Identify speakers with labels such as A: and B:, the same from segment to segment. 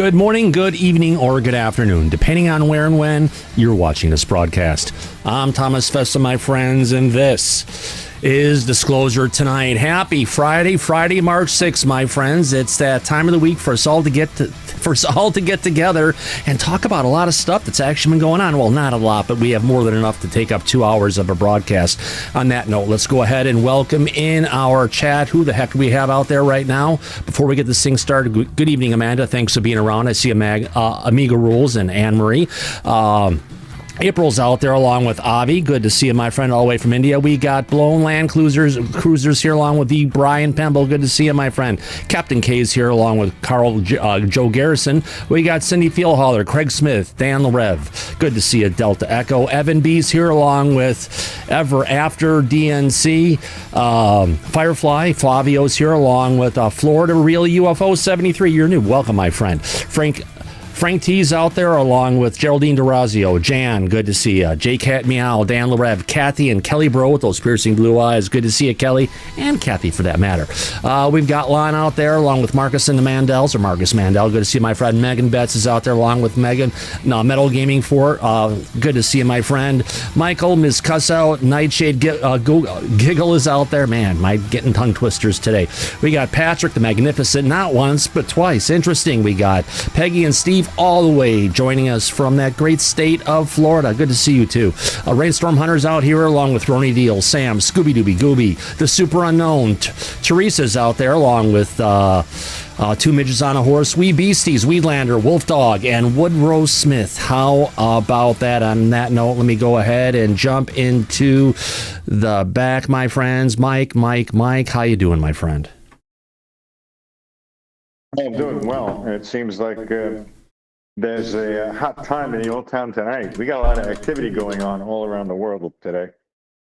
A: Good morning, good evening, or good afternoon, depending on where and when you're watching this broadcast. I'm Thomas Fessler, my friends, and this is Disclosure Tonight. Happy Friday, March 6th, my friends. It's that time of the week for us all to get together and talk about a lot of stuff that's actually been going on. Well, not a lot, but we have more than enough to take up 2 hours of a broadcast. On that note, let's go ahead and welcome in our chat. Who the heck do we have out there right now? Before we get this thing started, good evening, Amanda. Thanks for being around. I see Amiga Rules and Anne-Marie. April's out there along with Avi. Good to see you, my friend, all the way from India. We got Blown Land Cruisers here along with the Brian Pemble. Good to see you, my friend. Captain K's here along with Joe Garrison. We got Cindy Fieldhaller, Craig Smith, Dan Larev. Good to see you, Delta Echo. Evan B's here along with Ever After DNC. Firefly, Flavio's here along with Florida Real UFO 73. You're new. Welcome, my friend. Frank T's out there along with Geraldine DeRazio. Jan, good to see you. J-Cat Meow, Dan Larev, Kathy, and Kelly Bro with those piercing blue eyes. Good to see you, Kelly, and Kathy for that matter. We've got Lon out there along with Marcus and the Mandels, or Marcus Mandel. Good to see my friend. Megan Betts is out there along with Megan. Metal Gaming Fort. Good to see you, my friend. Michael, Ms. Cussout, Nightshade Giggle is out there. Man, my getting tongue twisters today. We got Patrick the Magnificent, not once, but twice. Interesting. We got Peggy and Steve all the way joining us from that great state of Florida. Good to see you too. Rainstorm Hunter's out here along with Rony Deal, Sam, Scooby Dooby Gooby, the Super Unknown. Teresa's out there along with Two Midgets on a Horse, Wee Beasties, Weedlander, Wolf Dog, and Woodrow Smith. How about that? On that note, let me go ahead and jump into the back, my friends. Mike, how you doing, my friend?
B: I'm doing well. It seems like there's a hot time in the old town tonight. We got a lot of activity going on all around the world today.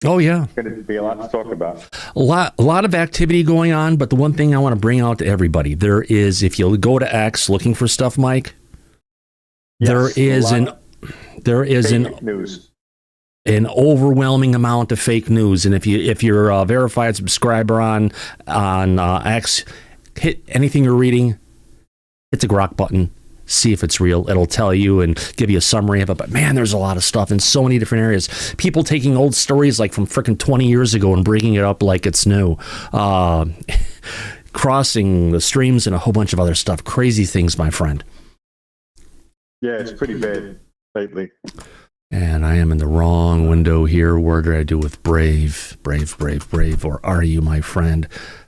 A: Oh, yeah.
B: It's going to be a lot to talk about.
A: A lot of activity going on, but the one thing I want to bring out to everybody, there is, if you go to X looking for stuff, Mike,
B: yes,
A: there is an overwhelming amount of fake news. And if you're a verified subscriber on X, hit anything you're reading, hit the grok button. See if it's real. It'll tell you and give you a summary of it. But man, there's a lot of stuff in so many different areas. People taking old stories like from frickin' 20 years ago and bringing it up like it's new. Crossing the streams and a whole bunch of other stuff. Crazy things, my friend.
B: Yeah, it's pretty bad lately.
A: And I am in the wrong window here. Where did I do with Brave? Or are you, my friend?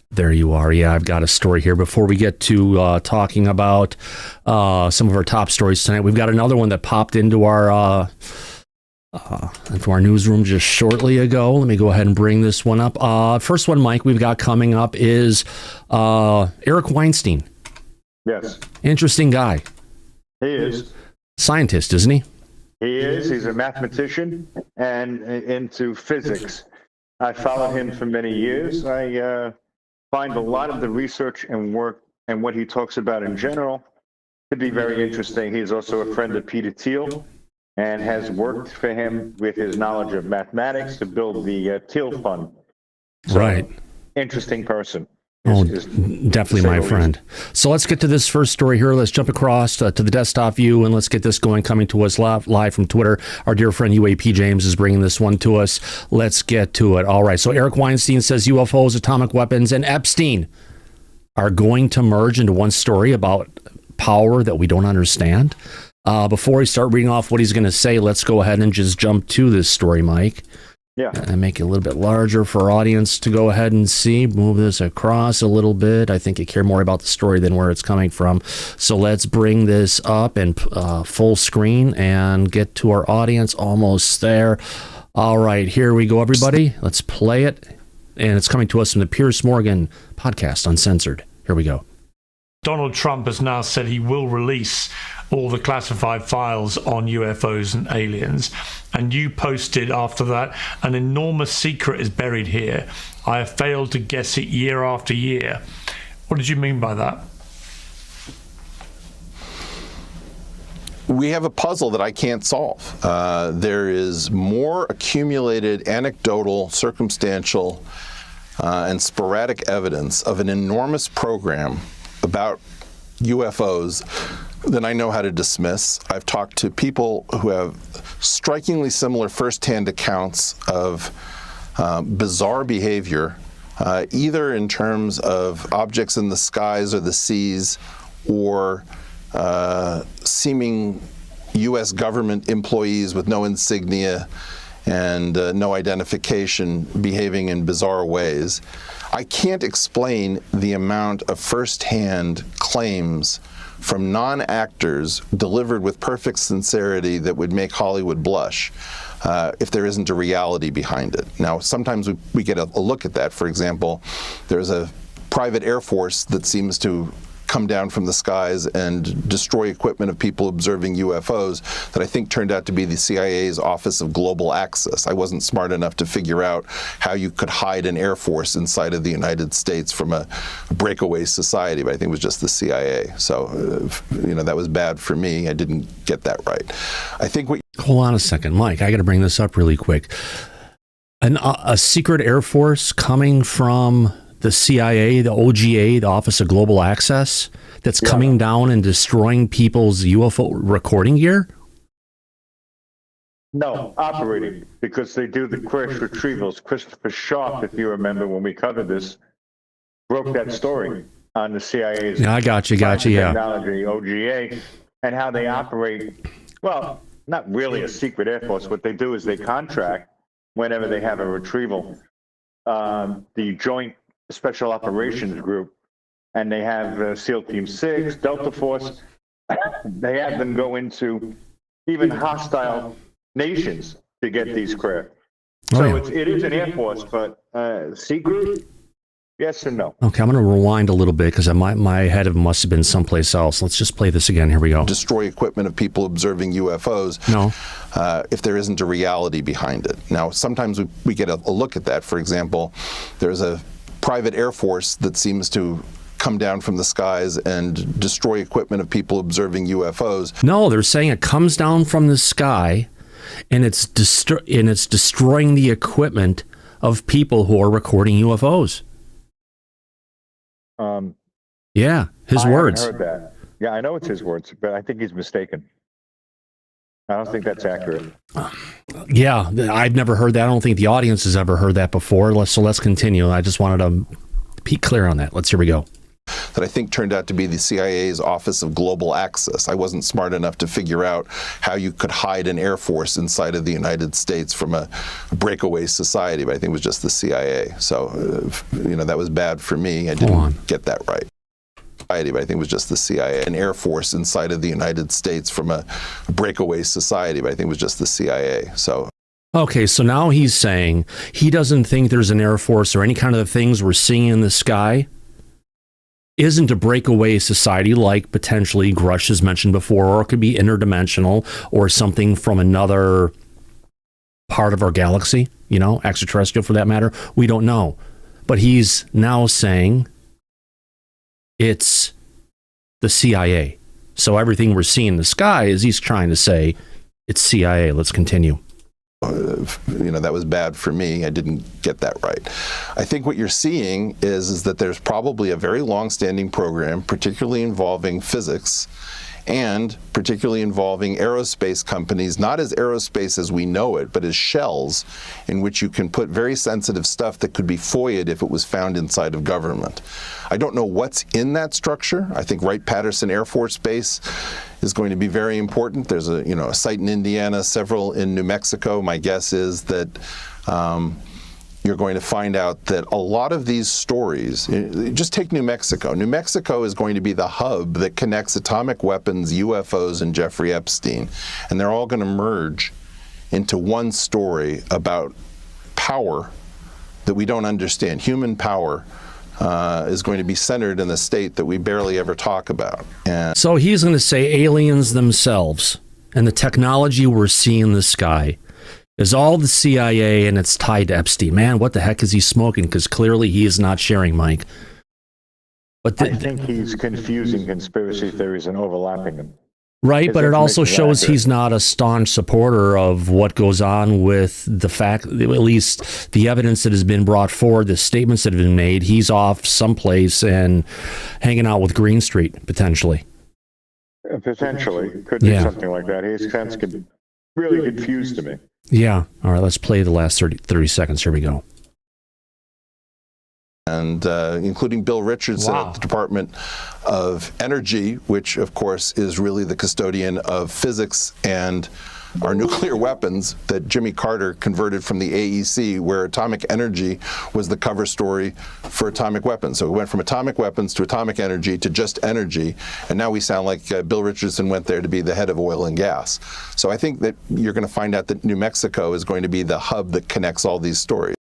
A: There you are. Yeah, I've got a story here. Before we get to talking about some of our top stories tonight, we've got another one that popped into our newsroom just shortly ago. Let me go ahead and bring this one up. First one, Mike, we've got coming up is Eric Weinstein.
B: Yes.
A: Interesting guy.
B: He is.
A: Scientist, isn't he?
B: He is. He's a mathematician and into physics. I followed him for many years. I find a lot of the research and work and what he talks about in general to be very interesting. He's also a friend of Peter Thiel and has worked for him with his knowledge of mathematics to build the Thiel Fund. So,
A: right.
B: Interesting person.
A: Oh, definitely, my friend. So let's get to this first story here. Let's jump across to the desktop view and let's get this going. Coming to us live from Twitter. Our dear friend UAP James is bringing this one to us. Let's get to it. All right. So Eric Weinstein says UFOs, atomic weapons, and Epstein are going to merge into one story about power that we don't understand. Before we start reading off what he's going to say, let's go ahead and just jump to this story, Mike.
B: Yeah.
A: And make it a little bit larger for our audience to go ahead and see. Move this across a little bit. I think you care more about the story than where it's coming from. So let's bring this up and full screen and get to our audience. Almost there. All right, here we go, everybody. Let's play it. And it's coming to us from the Piers Morgan podcast, Uncensored. Here we go.
C: Donald Trump has now said he will release all the classified files on UFOs and aliens. And you posted after that, an enormous secret is buried here. I have failed to guess it year after year. What did you mean by that?
D: We have a puzzle that I can't solve. There is more accumulated anecdotal, circumstantial, and sporadic evidence of an enormous program about UFOs than I know how to dismiss. I've talked to people who have strikingly similar firsthand accounts of bizarre behavior, either in terms of objects in the skies or the seas, or seeming U.S. government employees with no insignia and no identification behaving in bizarre ways. I can't explain the amount of firsthand claims from non-actors delivered with perfect sincerity that would make Hollywood blush if there isn't a reality behind it. Now, sometimes we get a look at that. For example, there's a private Air Force that seems to come down from the skies and destroy equipment of people observing UFOs that I think turned out to be the CIA's Office of Global Access. I wasn't smart enough to figure out how you could hide an Air Force inside of the United States from a breakaway society, but I think it was just the CIA. So, that was bad for me. I didn't get that right. I think what...
A: Hold on a second, Mike. I got to bring this up really quick. A secret Air Force coming from the CIA, the OGA, the Office of Global Access, that's coming down and destroying people's UFO recording gear?
B: No, operating, because they do the crash retrievals. Christopher Sharp, if you remember when we covered this, broke that story on the CIA's
A: I got you, yeah.
B: technology, OGA, and how they operate. Well, not really a secret Air Force. What they do is they contract whenever they have a retrieval. The Joint Special Operations Group, and they have SEAL Team 6, Delta Force. They have them go into even hostile nations to get these craft. So it is an Air Force, but secret, yes and no.
A: Okay, I'm going to rewind a little bit because my head must have been someplace else. Let's just play this again. Here we go.
D: Destroy equipment of people observing UFOs.
A: No.
D: If there isn't a reality behind it. Now, sometimes we get a look at that. For example, there's a private Air Force that seems to come down from the skies and destroy equipment of people observing UFOs.
A: No, they're saying it comes down from the sky and it's destroying the equipment of people who are recording UFOs. Yeah, his words.
B: I haven't heard that. Yeah, I know it's his words, but I think he's mistaken. I don't think that's accurate.
A: Yeah, I've never heard that. I don't think the audience has ever heard that before. So let's continue. I just wanted to be clear on that. Here we go.
D: That I think turned out to be the CIA's Office of Global Access. I wasn't smart enough to figure out how you could hide an Air Force inside of the United States from a breakaway society, but I think it was just the CIA. So, that was bad for me. I didn't get that right. But I think it was just the CIA, an Air Force inside of the United States from a breakaway society, but I think it was just the CIA. So.
A: Okay, so now he's saying he doesn't think there's an Air Force or any kind of the things we're seeing in the sky isn't a breakaway society like potentially Grush has mentioned before, or it could be interdimensional or something from another part of our galaxy, extraterrestrial for that matter. We don't know. But he's now saying it's the CIA. So everything we're seeing in the sky is he's trying to say it's CIA. Let's continue.
D: That was bad for me. I didn't get that right. I think what you're seeing is that there's probably a very long-standing program, particularly involving physics and particularly involving aerospace companies, not as aerospace as we know it, but as shells in which you can put very sensitive stuff that could be FOIA'd if it was found inside of government. I don't know what's in that structure. I think Wright-Patterson Air Force Base is going to be very important. There's a site in Indiana, several in New Mexico. My guess is that you're going to find out that a lot of these stories, just take New Mexico. New Mexico is going to be the hub that connects atomic weapons, UFOs, and Jeffrey Epstein. And they're all going to merge into one story about power that we don't understand. Human power is going to be centered in the state that we barely ever talk about. And
A: so he's going to say aliens themselves and the technology we're seeing in the sky is all the CIA and it's tied to Epstein. Man, what the heck is he smoking? Because clearly he is not sharing, Mike. But
B: I think he's confusing conspiracy theories and overlapping them.
A: Right, but it also shows he's not a staunch supporter of what goes on with the fact, at least the evidence that has been brought forward, the statements that have been made. He's off someplace and hanging out with Green Street, potentially.
B: Potentially. Could be
A: Yeah.
B: something like that. His sense could really confused to me.
A: Yeah. All right, let's play the last 30 seconds. Here we go.
D: And including Bill Richardson
C: Wow.
D: at the Department of Energy, which of course is really the custodian of physics and our nuclear weapons, that Jimmy Carter converted from the AEC, where atomic energy was the cover story for atomic weapons. So it went from atomic weapons to atomic energy to just energy, and now we sound like Bill Richardson went there to be the head of oil and gas. So I think that you're going to find out that New Mexico is going to be the hub that connects all these stories.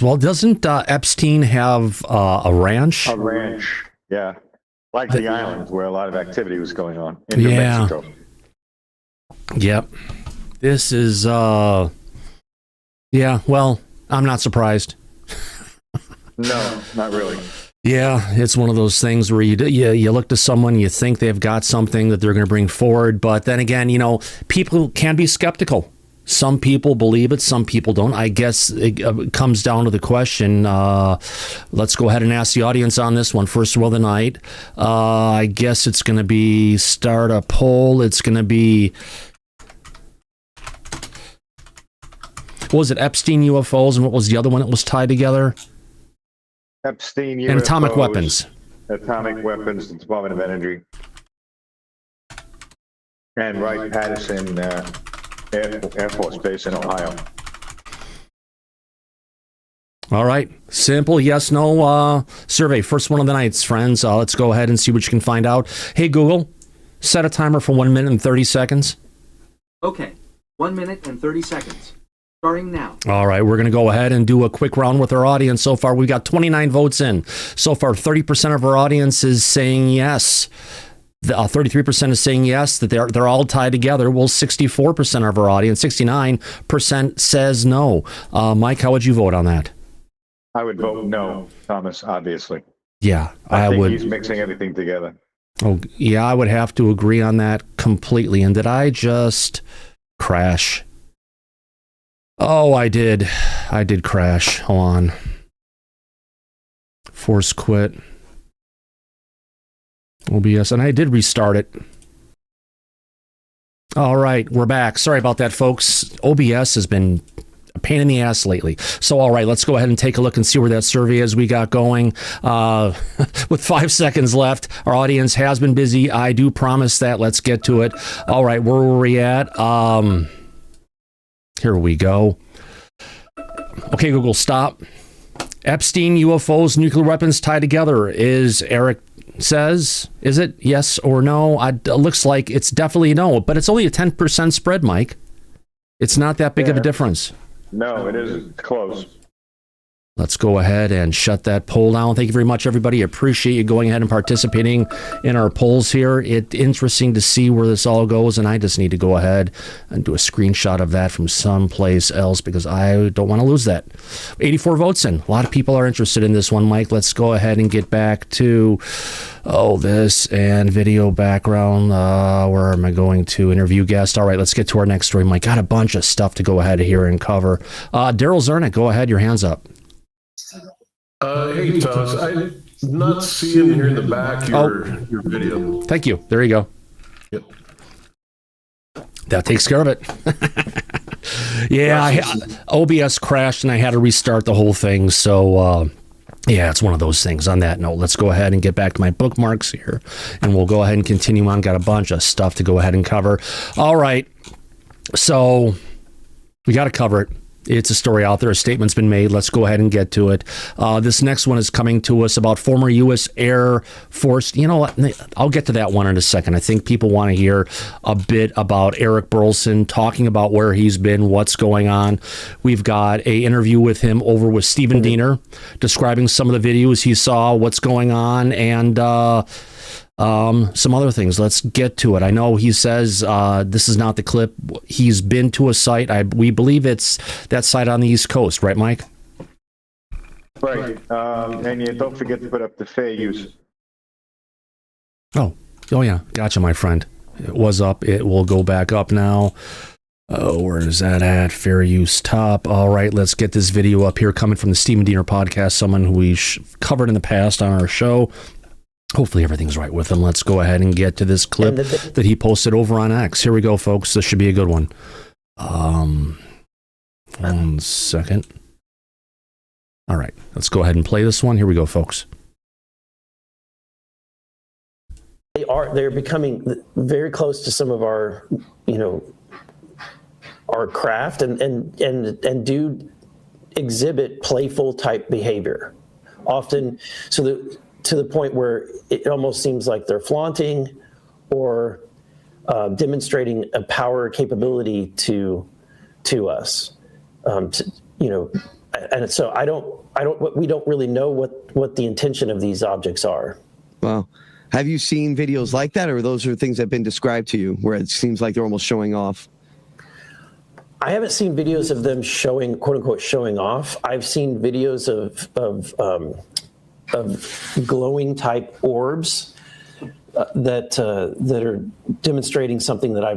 A: Well, doesn't Epstein have a ranch?
B: A ranch, yeah. Like the islands where a lot of activity was going on in New
A: Yeah.
B: Mexico.
A: Yep. This is, yeah, well, I'm not surprised.
B: No, not really.
A: Yeah, it's one of those things where you look to someone, you think they've got something that they're going to bring forward, but then again, people can be skeptical. Some people believe it, some people don't. I guess it comes down to the question. Let's go ahead and ask the audience on this one. First of all, the night. I guess it's going to be start a poll. It's going to be, what was it, Epstein UFOs, and what was the other one that was tied together?
B: Epstein, UFOs,
A: And atomic weapons.
B: Atomic weapons, the Department of Energy. And Wright-Patterson Air Force Base in Ohio.
A: All right. Simple yes, no survey. First one of the nights, friends. Let's go ahead and see what you can find out. Hey, Google, set a timer for 1 minute and 30 seconds.
E: Okay, 1 minute and 30 seconds. Starting now. All
A: right, we're going to go ahead and do a quick round with our audience. So far, we've got 29 votes in. So far, 30% of our audience is saying yes. 33% is saying yes, that they're all tied together. Well, 64% of our audience, 69% says no. Mike, how would you vote on that?
B: I would vote no, Thomas, obviously.
A: Yeah,
B: I think
A: would.
B: He's mixing everything together.
A: Oh, yeah, I would have to agree on that completely. And did I just crash? Oh, I did. I did crash. Hold on. Force quit. OBS, and I did restart it. All right, we're back. Sorry about that, folks. OBS has been a pain in the ass lately. So, all right, let's go ahead and take a look and see where that survey is we got going. With 5 seconds left, our audience has been busy. I do promise that. Let's get to it. All right, where were we at? Here we go. Okay, Google, stop. Epstein, UFOs, nuclear weapons tied together. Is Eric says, is it yes or no? It looks like it's definitely no, but it's only a 10% spread, Mike. It's not that big of a difference.
B: No, it isn't. It's close.
A: Let's go ahead and shut that poll down. Thank you very much, everybody. I appreciate you going ahead and participating in our polls here. It's interesting to see where this all goes, and I just need to go ahead and do a screenshot of that from someplace else because I don't want to lose that. 84 votes in. A lot of people are interested in this one, Mike. Let's go ahead and get back to, this and video background. Where am I going to? Interview guest. All right, let's get to our next story, Mike. Got a bunch of stuff to go ahead here and cover. Daryl Zernick, go ahead. Your hand's up.
F: Hey, Thomas, I'm not seeing here in the back your video.
A: Thank you. There you go.
F: Yep.
A: That takes care of it. Yeah, OBS crashed and I had to restart the whole thing. So, yeah, it's one of those things. On that note, let's go ahead and get back to my bookmarks here. And we'll go ahead and continue on. Got a bunch of stuff to go ahead and cover. All right. So, we got to cover it. It's a story out there. A statement's been made. Let's go ahead and get to it. This next one is coming to us about former U.S. Air Force. You know what? I'll get to that one in a second. I think people want to hear a bit about Eric Burleson, talking about where he's been, what's going on. We've got an interview with him over with Stephen Diener, describing some of the videos he saw, what's going on, and some other things. Let's get to it. I know he says this is not the clip. He's been to a site. We believe it's that site on the East Coast, right, Mike?
B: Right. And you don't forget to put up the fair use.
A: Oh, yeah. Gotcha, my friend. It was up. It will go back up now. Oh, where is that at? Fair use top. All right, let's get this video up here coming from the Stephen Diener podcast, someone who we covered in the past on our show. Hopefully everything's right with him. Let's go ahead and get to this clip that he posted over on X. Here we go, folks. This should be a good one. 1 second. All right, let's go ahead and play this one. Here we go, folks.
G: They're becoming very close to some of our, our craft and do exhibit playful type behavior. Often, to the point where it almost seems like they're flaunting or demonstrating a power capability to us. And so we don't really know what the intention of these objects are.
H: Wow. Have you seen videos like that, or those are things that have been described to you where it seems like they're almost showing off?
G: I haven't seen videos of them showing, quote unquote, showing off. I've seen videos of glowing type orbs that are demonstrating something that I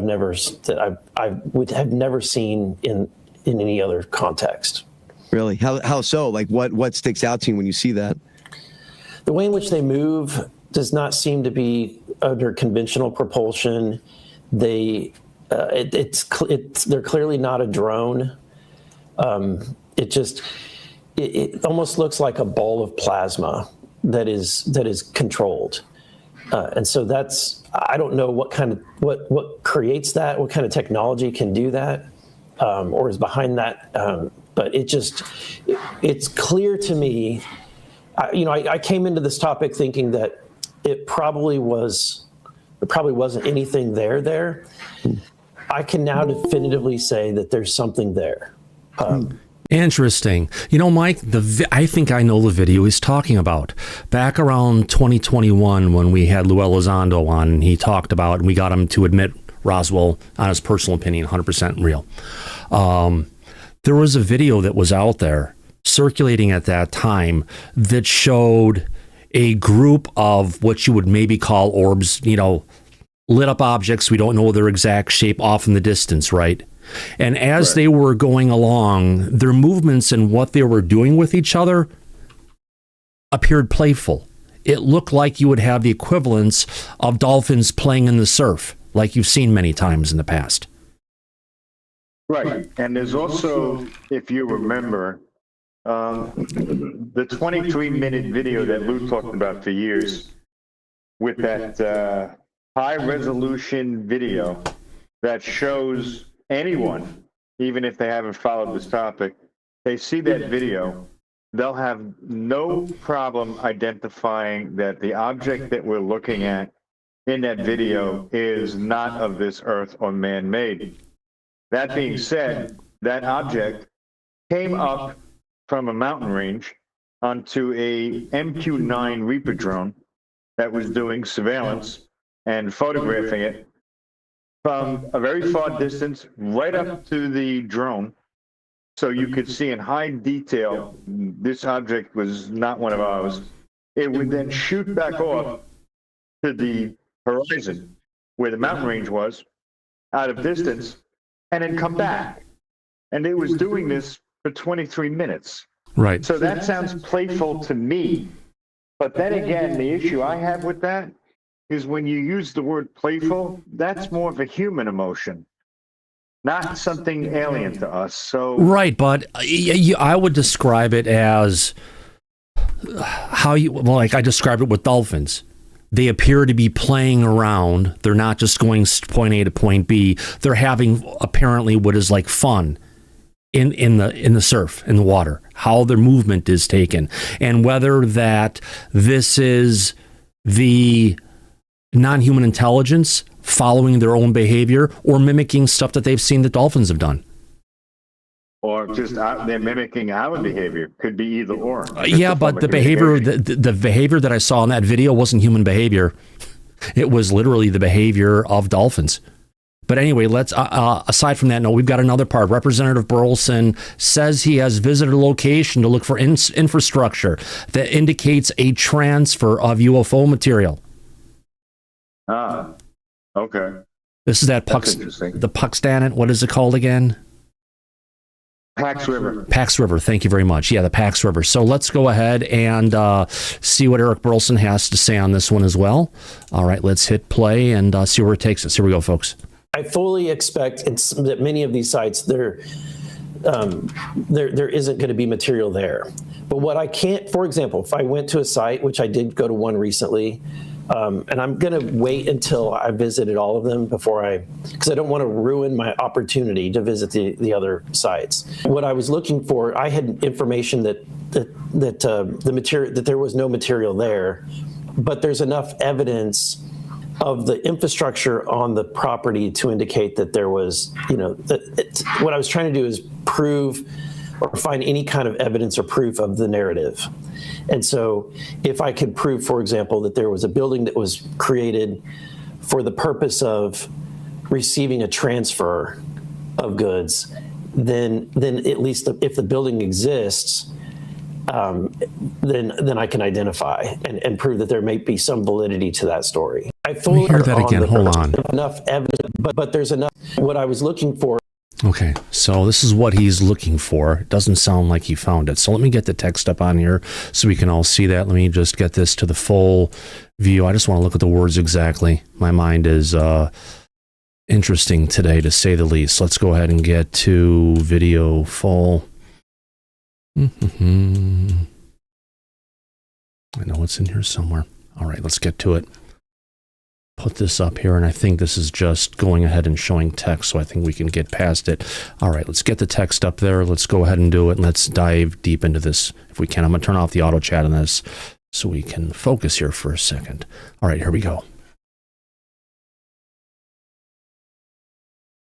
G: would have never seen in any other context.
H: Really? How so? Like what sticks out to you when you see that?
G: The way in which they move does not seem to be under conventional propulsion. They're clearly not a drone. It almost looks like a ball of plasma that is controlled. And so I don't know what creates that, what kind of technology can do that, or is behind that. But it's clear to me. I came into this topic thinking that there probably wasn't anything there. I can now definitively say that there's something there.
A: Interesting. Mike, I think I know the video he's talking about. Back around 2021, when we had Elizondo on, and he talked about, and we got him to admit Roswell, on his personal opinion, 100% real. There was a video that was out there circulating at that time that showed a group of what you would maybe call orbs, lit up objects. We don't know their exact shape off in the distance, right? And as they were going along, their movements and what they were doing with each other appeared playful. It looked like you would have the equivalence of dolphins playing in the surf, like you've seen many times in the past.
B: Right. And there's also, if you remember, the 23-minute video that Lou talked about for years with that high-resolution video that shows anyone, even if they haven't followed this topic, they see that video, they'll have no problem identifying that the object that we're looking at in that video is not of this earth or man-made. That being said, that object came up from a mountain range onto a MQ-9 Reaper drone that was doing surveillance and photographing it from a very far distance right up to the drone. So you could see in high detail, this object was not one of ours. It would then shoot back off to the horizon where the mountain range was, out of distance, and then come back. And it was doing this for 23 minutes.
A: Right.
B: So that sounds playful to me. But then again, the issue I have with that is when you use the word playful, that's more of a human emotion, not something alien to us. So
A: right, but I would describe it as like I described it with dolphins. They appear to be playing around. They're not just going point A to point B. They're having apparently what is like fun in the surf, in the water, how their movement is taken, and whether that this is the non-human intelligence following their own behavior or mimicking stuff that they've seen that dolphins have done.
B: Or just they're mimicking our behavior. Could be either or.
A: Yeah, but the behavior that I saw in that video wasn't human behavior. It was literally the behavior of dolphins. But anyway, let's aside from that, no, we've got another part. Representative Burleson says he has visited a location to look for infrastructure that indicates a transfer of UFO material.
B: Ah, okay.
A: This is that the Puxtanet. What is it called again?
B: Pax River.
A: Pax River. Thank you very much. Yeah, the Pax River. So let's go ahead and see what Eric Burleson has to say on this one as well. All right, let's hit play and see where it takes us. Here we go, folks.
G: I fully expect that many of these sites, there isn't going to be material there. But what I can't, for example, if I went to a site, which I did go to one recently, and I'm going to wait until I visited all of them because I don't want to ruin my opportunity to visit the other sites. What I was looking for, I had information that there was no material there, but there's enough evidence of the infrastructure on the property to indicate that there was, what I was trying to do is prove or find any kind of evidence or proof of the narrative. And so if I could prove, for example, that there was a building that was created for the purpose of receiving a transfer of goods, then at least if the building exists, then I can identify and prove that there may be some validity to that story. I fully
A: hear that again. Hold on.
G: Enough evidence, but there's enough. What I was looking for.
A: Okay, so this is what he's looking for. It doesn't sound like he found it. So let me get the text up on here so we can all see that. Let me just get this to the full view. I just want to look at the words exactly. My mind is interesting today, to say the least. Let's go ahead and get to video full. I know it's in here somewhere. All right, let's get to it. Put this up here, and I think this is just going ahead and showing text, so I think we can get past it. All right, let's get the text up there. Let's go ahead and do it, and let's dive deep into this if we can. I'm going to turn off the auto chat on this so we can focus here for a second. All right, here we go.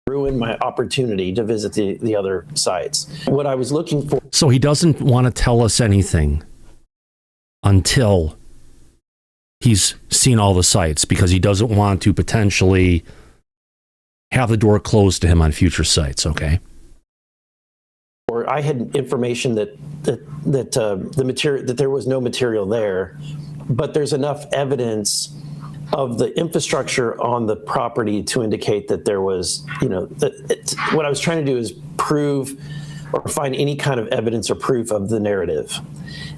G: Ruin my opportunity to visit the other sites. What I was looking for.
A: So he doesn't want to tell us anything until he's seen all the sites, because he doesn't want to potentially have the door closed to him on future sites. Okay.
G: Or I had information that the material, that there was no material there, but there's enough evidence of the infrastructure on the property to indicate that there was, what I was trying to do is prove or find any kind of evidence or proof of the narrative.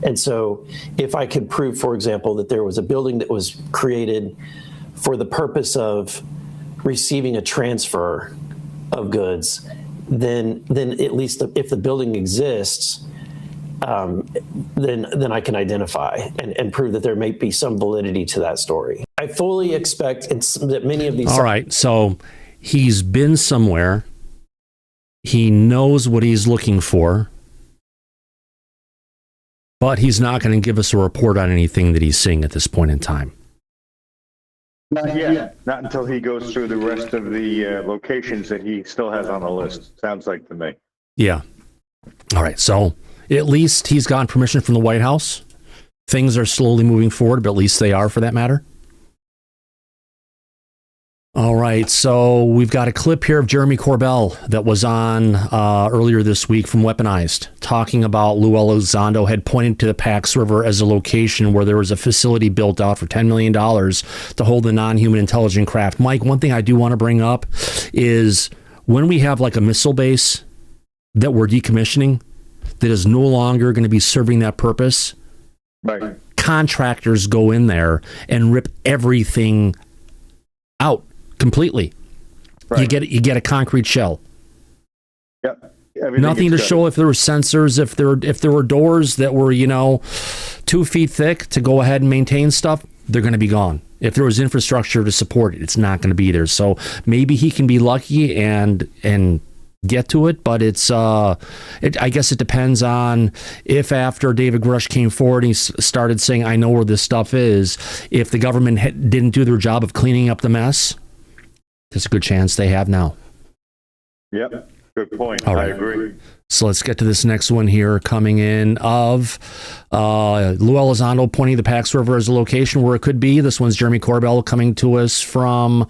G: And so if I could prove, for example, that there was a building that was created for the purpose of receiving a transfer of goods, then at least if the building exists, then I can identify and prove that there may be some validity to that story. I fully expect that many of these.
A: All right, so he's been somewhere. He knows what he's looking for, but he's not going to give us a report on anything that he's seeing at this point in time.
B: Not yet. Not until he goes through the rest of the locations that he still has on the list. Sounds like to me.
A: Yeah. All right, so at least he's gotten permission from the White House. Things are slowly moving forward, but at least they are, for that matter. All right, so we've got a clip here of Jeremy Corbell that was on earlier this week from Weaponized, talking about Lou Elizondo had pointed to the Pax River as a location where there was a facility built out for $10 million to hold the non-human intelligent craft. Mike, one thing I do want to bring up is when we have like a missile base that we're decommissioning that is no longer going to be serving that purpose,
B: Right.
A: Contractors go in there and rip everything out completely. Right. You get a concrete shell.
B: Yep.
A: Nothing to show if there were sensors, if there were doors that were 2 feet thick to go ahead and maintain stuff. They're going to be gone. If there was infrastructure to support it, it's not going to be there. So maybe he can be lucky and get to it, but I guess it depends on if after David Grush came forward and he started saying, I know where this stuff is, if the government didn't do their job of cleaning up the mess, there's a good chance they have now.
B: Yep, good point.
A: All right.
B: I agree.
A: So let's get to this next one here, coming in of Lou Elizondo pointing the Pax River as a location where it could be. This one's Jeremy Corbell coming to us from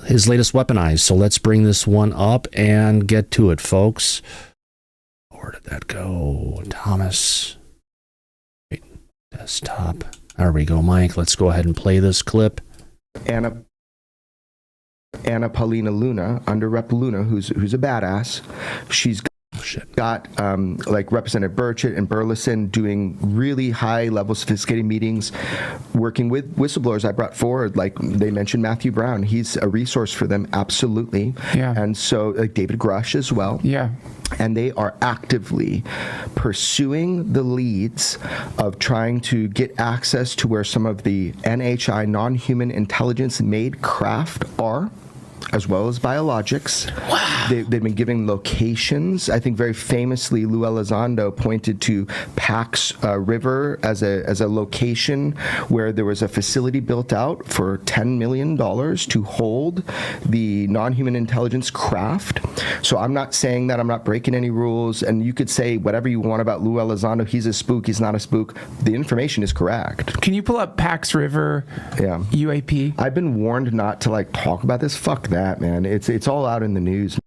A: his latest Weaponized. So let's bring this one up and get to it, folks. Where did that go? Thomas. Wait, desktop. There we go, Mike. Let's go ahead and play this clip.
I: Anna Paulina Luna, under Rep Luna, who's a badass.
A: shit.
I: got like Representative Burchett and Burleson doing really high level sophisticated meetings, working with whistleblowers I brought forward. Like they mentioned Matthew Brown. He's a resource for them, absolutely.
J: Yeah.
I: And so like David Grush as well.
J: Yeah.
I: And they are actively pursuing the leads of trying to get access to where some of the NHI, non-human intelligence made craft are, as well as biologics. Wow. They've been giving locations. I think very famously, Lou Elizondo pointed to Pax River as a location where there was a facility built out for $10 million to hold the non-human intelligence craft. So I'm not saying that. I'm not breaking any rules. And you could say whatever you want about Lou Elizondo. He's a spook. He's not a spook. The information is correct.
J: Can you pull up Pax River UAP?
I: I've been warned not to like talk about this. Fuck that, man. It's all out in the news.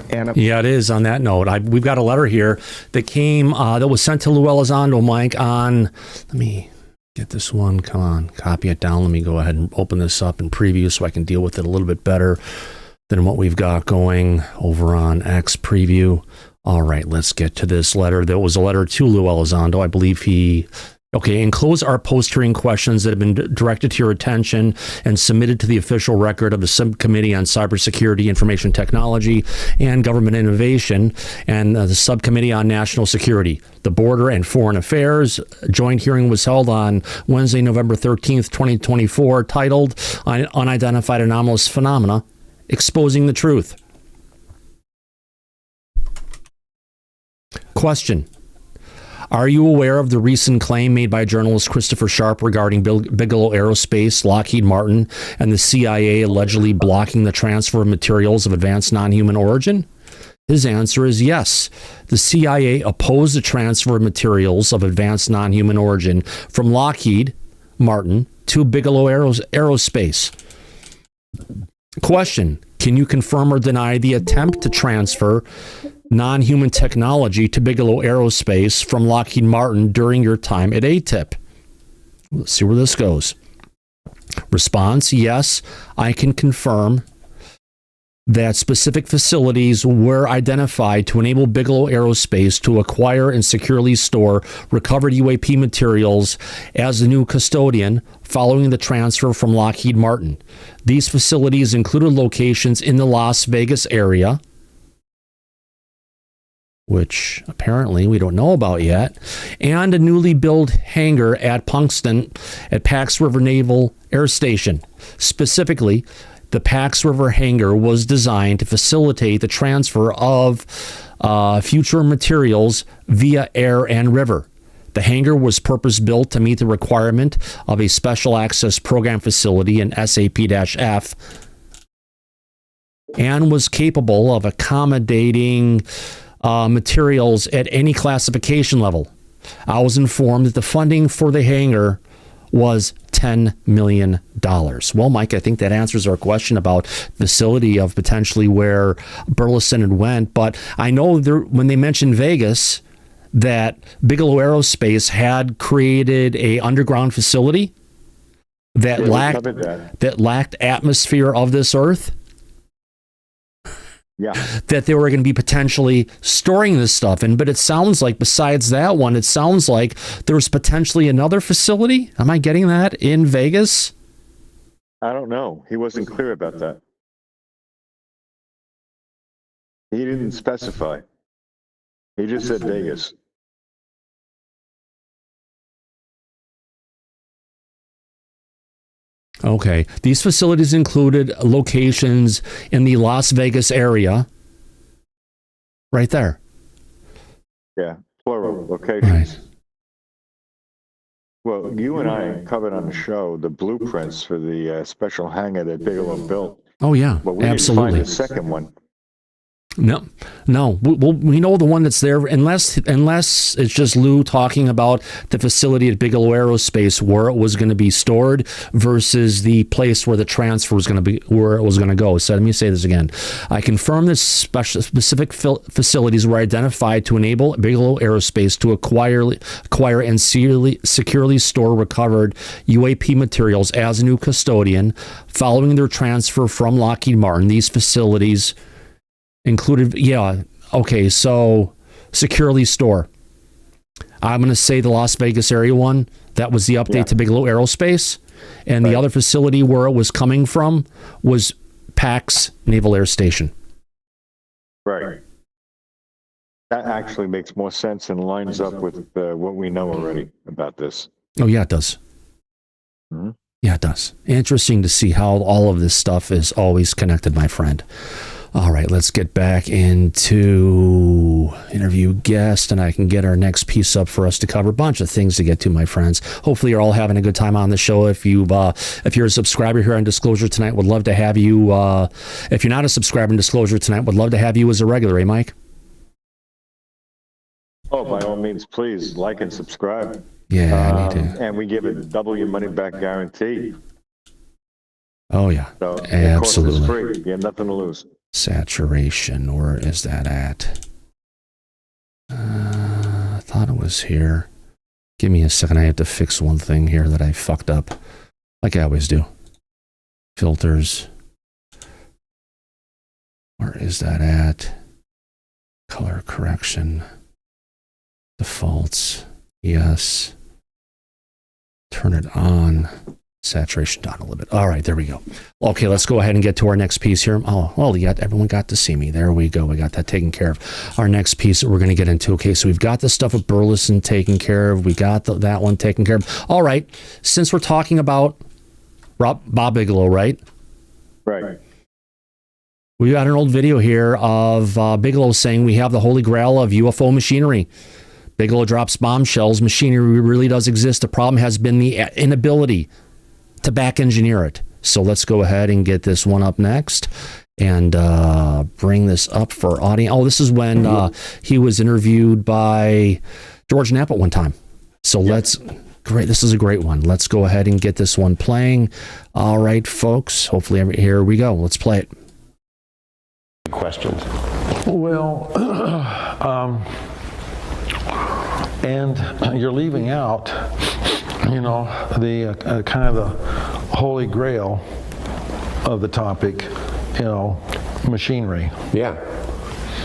I: And
A: yeah, it is. On that note, we've got a letter here that came that was sent to Lou Elizondo, Mike, on, let me get this one. Come on, copy it down. Let me go ahead and open this up in preview so I can deal with it a little bit better than what we've got going over on X preview. All right, let's get to this letter. There was a letter to Lou Elizondo. I believe he... Okay, enclose our post-hearing questions that have been directed to your attention and submitted to the official record of the Subcommittee on Cybersecurity, Information Technology, and Government Innovation, and the Subcommittee on National Security. The Border and Foreign Affairs joint hearing was held on Wednesday, November 13th, 2024, titled Unidentified Anomalous Phenomena, Exposing the Truth. Question. Are you aware of the recent claim made by journalist Christopher Sharp regarding Bigelow Aerospace, Lockheed Martin, and the CIA allegedly blocking the transfer of materials of advanced non-human origin? His answer is yes. The CIA opposed the transfer of materials of advanced non-human origin from Lockheed Martin to Bigelow Aerospace. Question. Can you confirm or deny the attempt to transfer non-human technology to Bigelow Aerospace from Lockheed Martin during your time at ATIP? Let's see where this goes. Response, yes, I can confirm that specific facilities were identified to enable Bigelow Aerospace to acquire and securely store recovered UAP materials as the new custodian following the transfer from Lockheed Martin. These facilities included locations in the Las Vegas area, which apparently we don't know about yet, and a newly built hangar at Punxsutawn at Pax River Naval Air Station. Specifically, the Pax River hangar was designed to facilitate the transfer of future materials via air and river. The hangar was purpose-built to meet the requirement of a Special Access Program facility in SAP-F and was capable of accommodating materials at any classification level. I was informed that the funding for the hangar was $10 million. Well, Mike, I think that answers our question about facility of potentially where Burleson had went. But I know when they mentioned Vegas, that Bigelow Aerospace had created a underground facility that lacked atmosphere of this earth.
B: Yeah.
A: That they were going to be potentially storing this stuff in. But it sounds like besides that one, it sounds like there's potentially another facility. Am I getting that in Vegas?
B: I don't know. He wasn't clear about that. He didn't specify. He just said Vegas.
A: Okay. These facilities included locations in the Las Vegas area. Right there.
B: Yeah, plural locations. Right. Well, you and I covered on the show the blueprints for the special hangar that Bigelow built.
A: Oh, yeah,
B: but we
A: absolutely.
B: Didn't find the second one.
A: No. We know the one that's there, unless it's just Lou talking about the facility at Bigelow Aerospace where it was going to be stored versus the place where the transfer was going to be, where it was going to go. So let me say this again. I confirm that specific facilities were identified to enable Bigelow Aerospace to acquire and securely store recovered UAP materials as a new custodian following their transfer from Lockheed Martin. These facilities included, so securely store. I'm going to say the Las Vegas area one. That was the update to Bigelow Aerospace. And the other facility where it was coming from was Pax Naval Air Station.
B: Right. That actually makes more sense and lines up with what we know already about this.
A: Oh, yeah, it does.
B: Mm-hmm.
A: Yeah, it does. Interesting to see how all of this stuff is always connected, my friend. All right, let's get back into interview guest, and I can get our next piece up for us to cover. A bunch of things to get to, my friends. Hopefully, you're all having a good time on the show. If you're a subscriber here on Disclosure Tonight, would love to have you. If you're not a subscriber in Disclosure Tonight, would love to have you as a regular, eh, Mike?
B: Oh, by all means, please like and subscribe.
A: Yeah, I need to.
B: And we give a double your money back guarantee.
A: Oh, yeah,
B: So
A: absolutely.
B: Of course it's free. You have nothing to lose.
A: Saturation, where is that at? I thought it was here. Give me a second. I have to fix one thing here that I fucked up, like I always do. Filters. Where is that at? Color correction. Defaults. Yes. Turn it on. Saturation down a little bit. All right, there we go. Okay, let's go ahead and get to our next piece here. Oh, well, everyone got to see me. There we go. We got that taken care of. Our next piece that we're going to get into. Okay, so we've got the stuff with Burleson taken care of. We got that one taken care of. All right, since we're talking about Bob Bigelow, right?
B: Right.
A: We got an old video here of Bigelow saying we have the holy grail of UFO machinery. Bigelow drops bombshells. Machinery really does exist. The problem has been the inability to back engineer it. So let's go ahead and get this one up next and bring this up for audience. Oh, this is when he was interviewed by George Knapp at one time. So great. This is a great one. Let's go ahead and get this one playing. All right, folks. Hopefully, here we go. Let's play it.
K: Questions?
L: Well, and you're leaving out, the kind of the holy grail of the topic, machinery.
K: Yeah.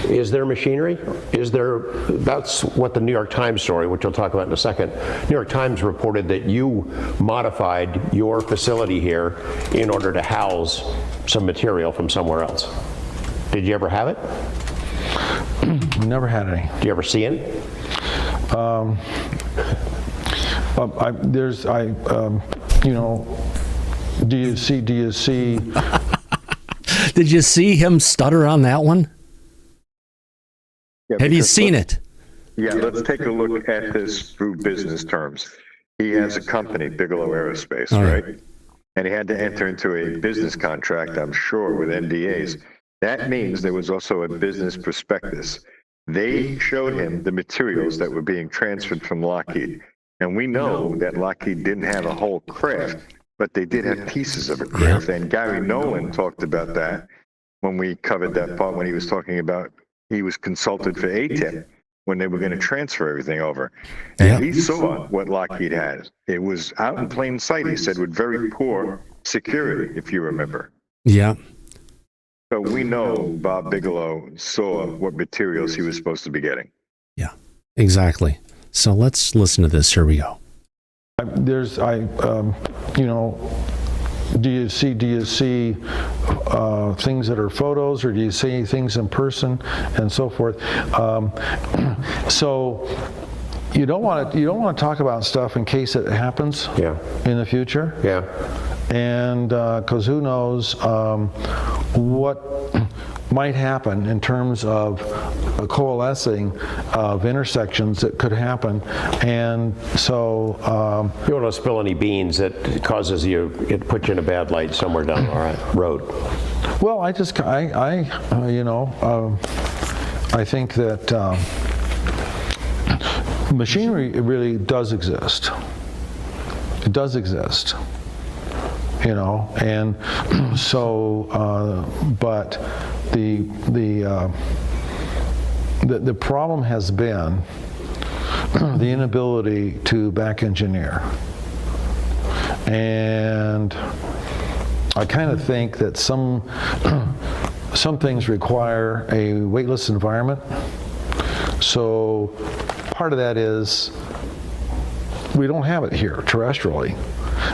K: Is there machinery? That's what the New York Times story, which we'll talk about in a second. New York Times reported that you modified your facility here in order to house some material from somewhere else. Did you ever have it?
L: Never had any.
K: Do you ever see it?
L: Do you see?
A: Did you see him stutter on that one?
B: Yeah,
A: have you seen it?
B: Yeah, let's take a look at this through business terms. He has a company, Bigelow Aerospace, right? And he had to enter into a business contract, I'm sure, with NDAs. That means there was also a business prospectus. They showed him the materials that were being transferred from Lockheed. And we know that Lockheed didn't have a whole craft, but they did have pieces of a craft. And Gary Nolan talked about that when we covered that part, when he was talking about he was consulted for ATEP when they were going to transfer everything over. And he saw what Lockheed had. It was out in plain sight, he said, with very poor security, if you remember.
A: Yeah.
B: So we know Bob Bigelow saw what materials he was supposed to be getting.
A: Yeah, exactly. So let's listen to this. Here we go.
L: Do you see things that are photos, or do you see things in person, and so forth? So you don't want to talk about stuff in case it happens in the future.
K: Yeah.
L: And because who knows what might happen in terms of a coalescing of intersections that could happen. And so
K: you don't want to spill any beans that causes it puts you in a bad light somewhere down the road.
L: Well, I think that machinery really does exist. It does exist. And so, but the problem has been the inability to back engineer. And I kind of think that some things require a weightless environment. So part of that is we don't have it here terrestrially.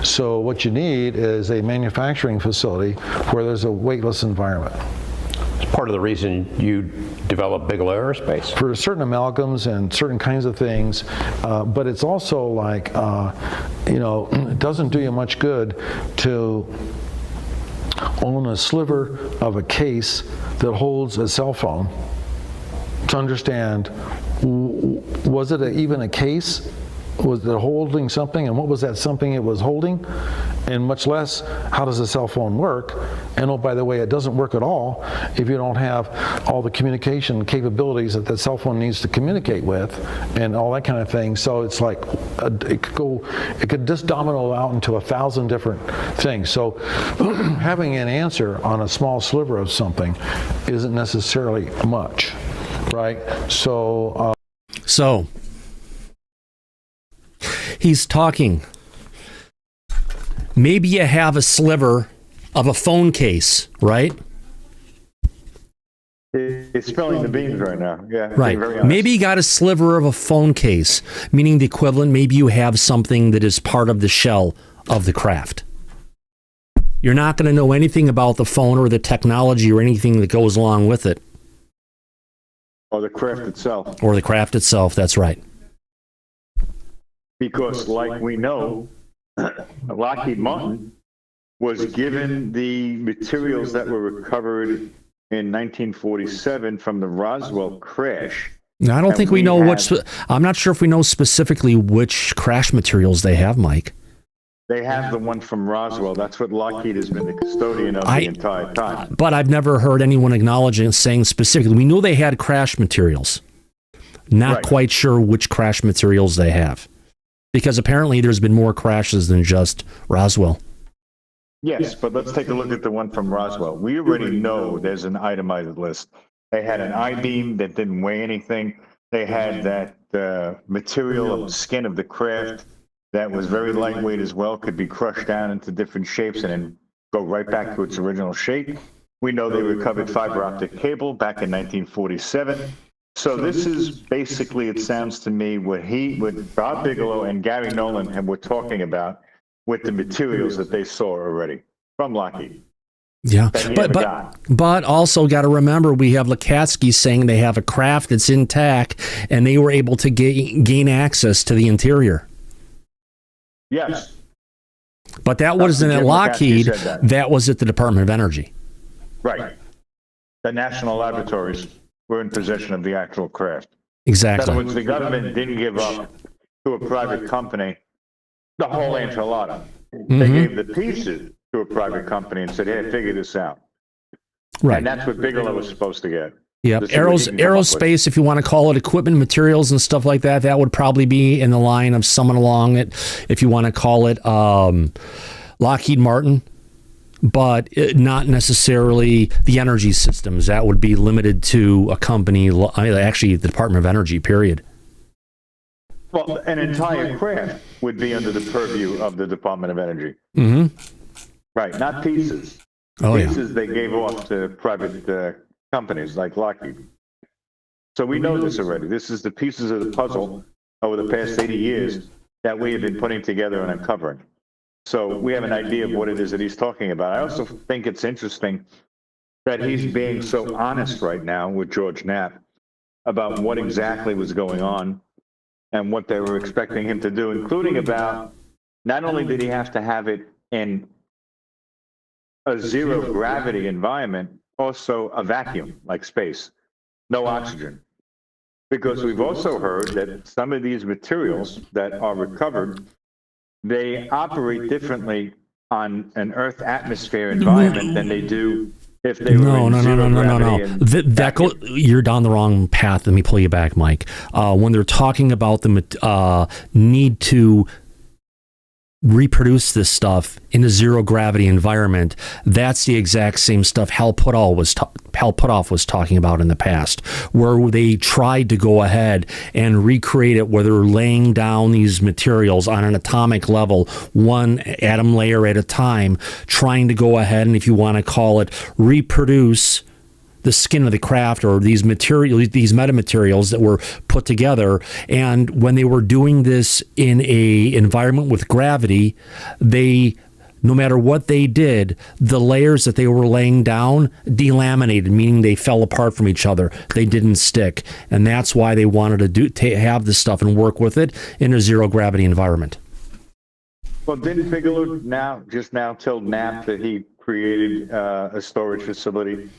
L: So what you need is a manufacturing facility where there's a weightless environment.
K: It's part of the reason you develop Bigelow Aerospace.
L: For certain amalgams and certain kinds of things, but it's also like, it doesn't do you much good to own a sliver of a case that holds a cell phone to understand, was it even a case? Was it holding something, and what was that something it was holding? And much less, how does a cell phone work? And oh, by the way, it doesn't work at all if you don't have all the communication capabilities that the cell phone needs to communicate with, and all that kind of thing. So it's like it could just domino out into 1,000 different things. So having an answer on a small sliver of something isn't necessarily much, right? So.
A: He's talking. Maybe you have a sliver of a phone case, right?
B: It's spilling the beans right now. Yeah.
A: Right. Maybe you got a sliver of a phone case, meaning the equivalent. Maybe you have something that is part of the shell of the craft. You're not going to know anything about the phone or the technology or anything that goes along with it.
B: Or the craft itself.
A: Or the craft itself, that's right.
B: Because, like we know, Lockheed Martin was given the materials that were recovered in 1947 from the Roswell crash.
A: Now, I don't think we know which. I'm not sure if we know specifically which crash materials they have, Mike.
B: They have the one from Roswell. That's what Lockheed has been the custodian of the entire time.
A: But I've never heard anyone acknowledging, saying specifically. We know they had crash materials. Not quite sure which crash materials they have. Because apparently there's been more crashes than just Roswell.
B: Yes, but let's take a look at the one from Roswell. We already know there's an itemized list. They had an I-beam that didn't weigh anything. They had that material of the skin of the craft that was very lightweight as well, could be crushed down into different shapes and then go right back to its original shape. We know they recovered fiber optic cable back in 1947. So this is basically, it sounds to me, what Bob Bigelow and Gary Nolan were talking about with the materials that they saw already from Lockheed.
A: Yeah, but also got to remember, we have Lukatsky saying they have a craft that's intact and they were able to gain access to the interior.
B: Yes.
A: But that wasn't at Lockheed, that was at the Department of Energy.
B: Right. The national laboratories were in possession of the actual craft.
A: Exactly.
B: In other words, the government didn't give up to a private company the whole enchilada. They gave the pieces to a private company and said, hey, figure this out.
A: Right.
B: And that's what Bigelow was supposed to get.
A: Yep. Aerospace, if you want to call it equipment, materials, and stuff like that, that would probably be in the line of someone along it. If you want to call it Lockheed Martin, but not necessarily the energy systems. That would be limited to a company, actually the Department of Energy, period.
B: Well, an entire craft would be under the purview of the Department of Energy.
A: Mm-hmm.
B: Right, not pieces. Pieces they gave off to private companies like Lockheed. So we know this already. This is the pieces of the puzzle over the past 80 years that we have been putting together and uncovering. So we have an idea of what it is that he's talking about. I also think it's interesting that he's being so honest right now with George Knapp about what exactly was going on and what they were expecting him to do, including about not only did he have to have it in a zero gravity environment, also a vacuum like space, no oxygen. Because we've also heard that some of these materials that are recovered, they operate differently on an Earth atmosphere environment than they do if they were in zero gravity.
A: You're down the wrong path. Let me pull you back, Mike. When they're talking about the need to reproduce this stuff in a zero gravity environment, that's the exact same stuff Hal Puthoff was talking about in the past, where they tried to go ahead and recreate it, where they're laying down these materials on an atomic level, one atom layer at a time, trying to go ahead and, if you want to call it, reproduce the skin of the craft, or these metamaterials that were put together. And when they were doing this in a environment with gravity, no matter what they did, the layers that they were laying down delaminated, meaning they fell apart from each other. They didn't stick. And that's why they wanted to have this stuff and work with it in a zero gravity environment.
B: Well, didn't Bigelow just now tell Knapp that he created a storage facility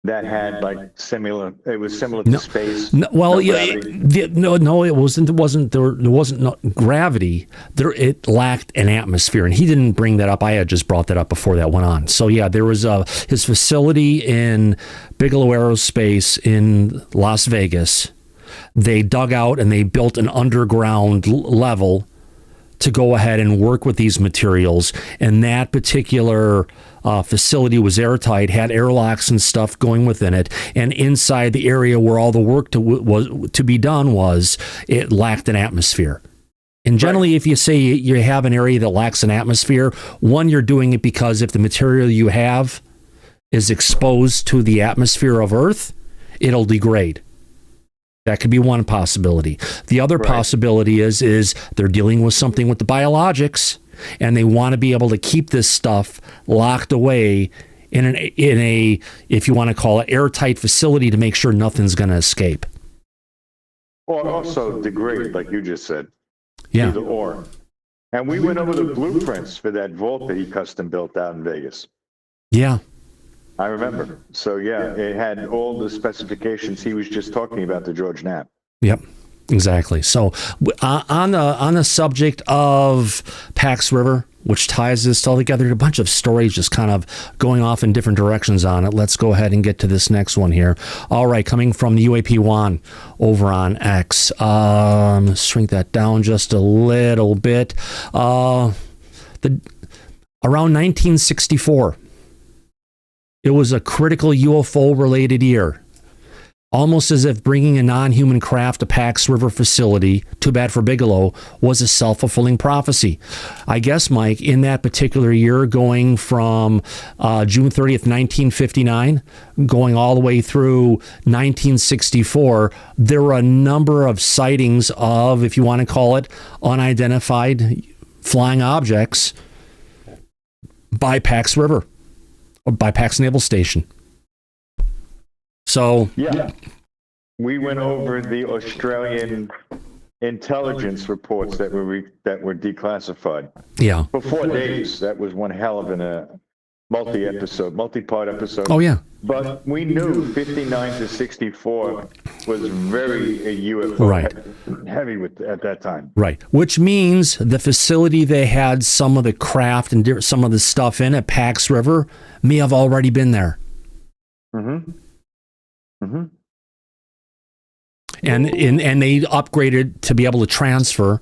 B: that had like similar to space?
A: No, well, it wasn't. There wasn't gravity. It lacked an atmosphere, and he didn't bring that up. I had just brought that up before that went on. So yeah, there was his facility in Bigelow Aerospace in Las Vegas. They dug out and they built an underground level to go ahead and work with these materials, and that particular facility was airtight, had airlocks and stuff going within it, and inside the area where all the work to be done was, it lacked an atmosphere. And generally, if you say you have an area that lacks an atmosphere, one, you're doing it because if the material you have is exposed to the atmosphere of Earth, it'll degrade. That could be one possibility. The other possibility is they're dealing with something with the biologics, and they want to be able to keep this stuff locked away in a if you want to call it, airtight facility to make sure nothing's going to escape.
B: Or also degrade, like you just said.
A: Yeah.
B: Either or. And we went over the blueprints for that vault that he custom built out in Vegas.
A: Yeah.
B: I remember. So yeah, it had all the specifications he was just talking about to George Knapp.
A: Yep, exactly. So on the subject of Pax River, which ties this all together, a bunch of stories just kind of going off in different directions on it. Let's go ahead and get to this next one here. All right, coming from the UAP One over on X. Shrink that down just a little bit. Around 1964. It was a critical UFO-related year, almost as if bringing a non-human craft to Pax River facility, too bad for Bigelow, was a self-fulfilling prophecy. I guess, Mike, in that particular year, going from June 30th, 1959, going all the way through 1964, there were a number of sightings of, if you want to call it, unidentified flying objects by Pax River. Or by Pax Naval Station. So
B: yeah, we went over the Australian intelligence reports that were declassified.
A: Yeah,
B: for 4 days. That was one hell of a multi-part episode.
A: Oh yeah,
B: but we knew 59 to 64 was very UFO heavy at that time.
A: Right, which means the facility they had some of the craft and some of the stuff in at Pax River may have already been there. Mm-hmm. Mm-hmm. And they upgraded to be able to transfer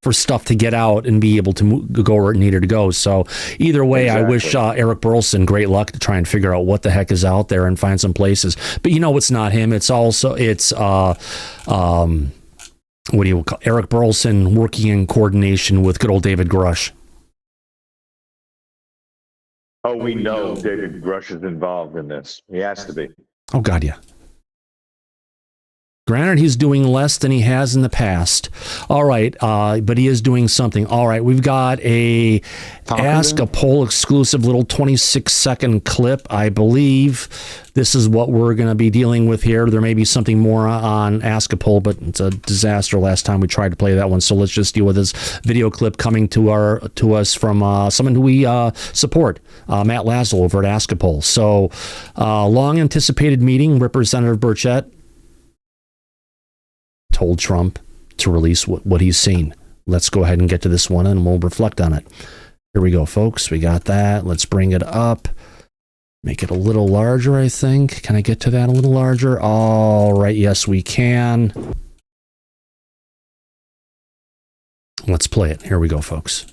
A: for stuff to get out and be able to go where it needed to go. So either way, exactly. I wish Eric Burleson great luck to try and figure out what the heck is out there and find some places. But it's not him. It's what do you call Eric Burleson working in coordination with good old David Grush.
B: Oh, we know David Grush is involved in this. He has to be.
A: Oh, God, yeah. Granted, he's doing less than he has in the past. All right, but he is doing something. All right, we've got a Ask a Poll exclusive little 26-second clip, I believe. This is what we're going to be dealing with here. There may be something more on Ask a Poll, but it's a disaster last time we tried to play that one. So let's just deal with this video clip coming to us from someone who we support, Matt Laszlo over at Ask a Poll. So, long anticipated meeting, Representative Burchett told Trump to release what he's seen. Let's go ahead and get to this one and we'll reflect on it. Here we go, folks. We got that. Let's bring it up. Make it a little larger, I think. Can I get to that a little larger? All right. Yes, we can. Let's play it. Here we go, folks.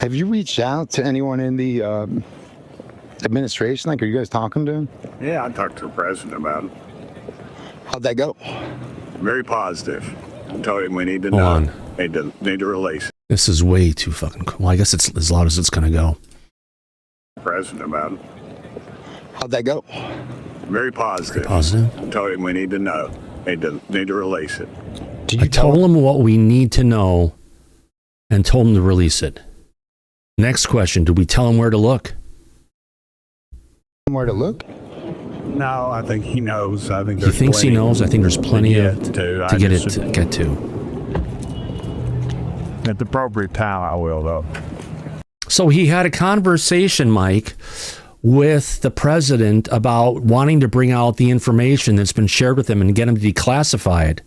M: Have you reached out to anyone in the administration? Are you guys talking to him?
N: Yeah, I talked to the president about it.
M: How'd that go?
N: Very positive. I told him we need to know. Need to release.
A: This is way too fucking cool. Well, I guess it's as loud as it's going to go.
N: President about it.
M: How'd that go?
N: Very positive.
A: Positive?
N: I told him we need to know. Need to release it.
A: I told him what we need to know and told him to release it. Next question, did we tell him where to look?
M: Where to look?
N: No, I think he knows. I think
A: He thinks he knows. I think there's plenty to get to.
N: At the appropriate time, I will, though.
A: So he had a conversation, Mike, with the president about wanting to bring out the information that's been shared with him and get him to declassify it.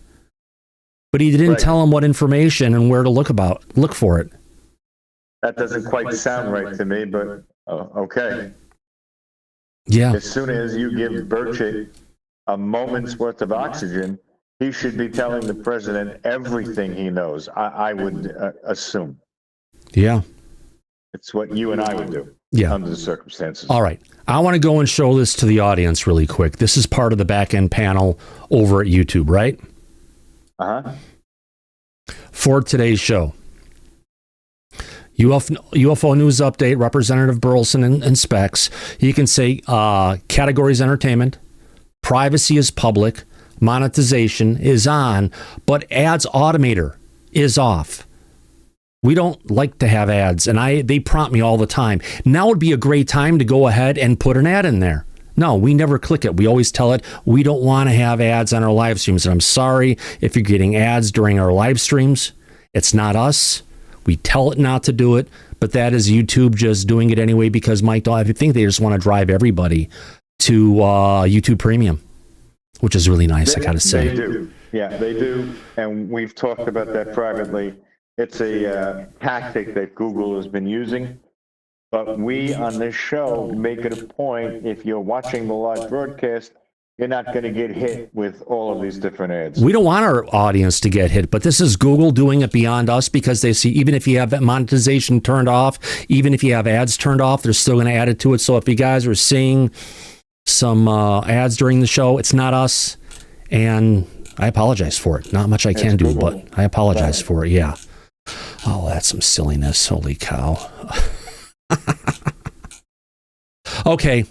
A: But he didn't tell him what information and where to look for it.
B: That doesn't quite sound right to me, but okay.
A: Yeah.
B: As soon as you give Burchett a moment's worth of oxygen, he should be telling the president everything he knows, I would assume.
A: Yeah.
B: It's what you and I would do under the circumstances.
A: All right. I want to go and show this to the audience really quick. This is part of the back end panel over at YouTube, right?
B: Uh-huh.
A: For today's show. UFO News Update, Representative Burleson and Specs. You can say categories entertainment, privacy is public, monetization is on, but ads automator is off. We don't like to have ads, and they prompt me all the time. Now would be a great time to go ahead and put an ad in there. No, we never click it. We always tell it we don't want to have ads on our live streams. And I'm sorry if you're getting ads during our live streams. It's not us. We tell it not to do it, but that is YouTube just doing it anyway because Mike, I think they just want to drive everybody to YouTube Premium, which is really nice, I got to say.
B: They do. Yeah, they do. And we've talked about that privately. It's a tactic that Google has been using. But we on this show make it a point, if you're watching the live broadcast, you're not going to get hit with all of these different ads.
A: We don't want our audience to get hit, but this is Google doing it beyond us because they see even if you have that monetization turned off, even if you have ads turned off, they're still going to add it to it. So if you guys are seeing some ads during the show, it's not us. And I apologize for it. Not much I can do, but I apologize for it. Yeah. Oh, that's some silliness. Holy cow. Okay.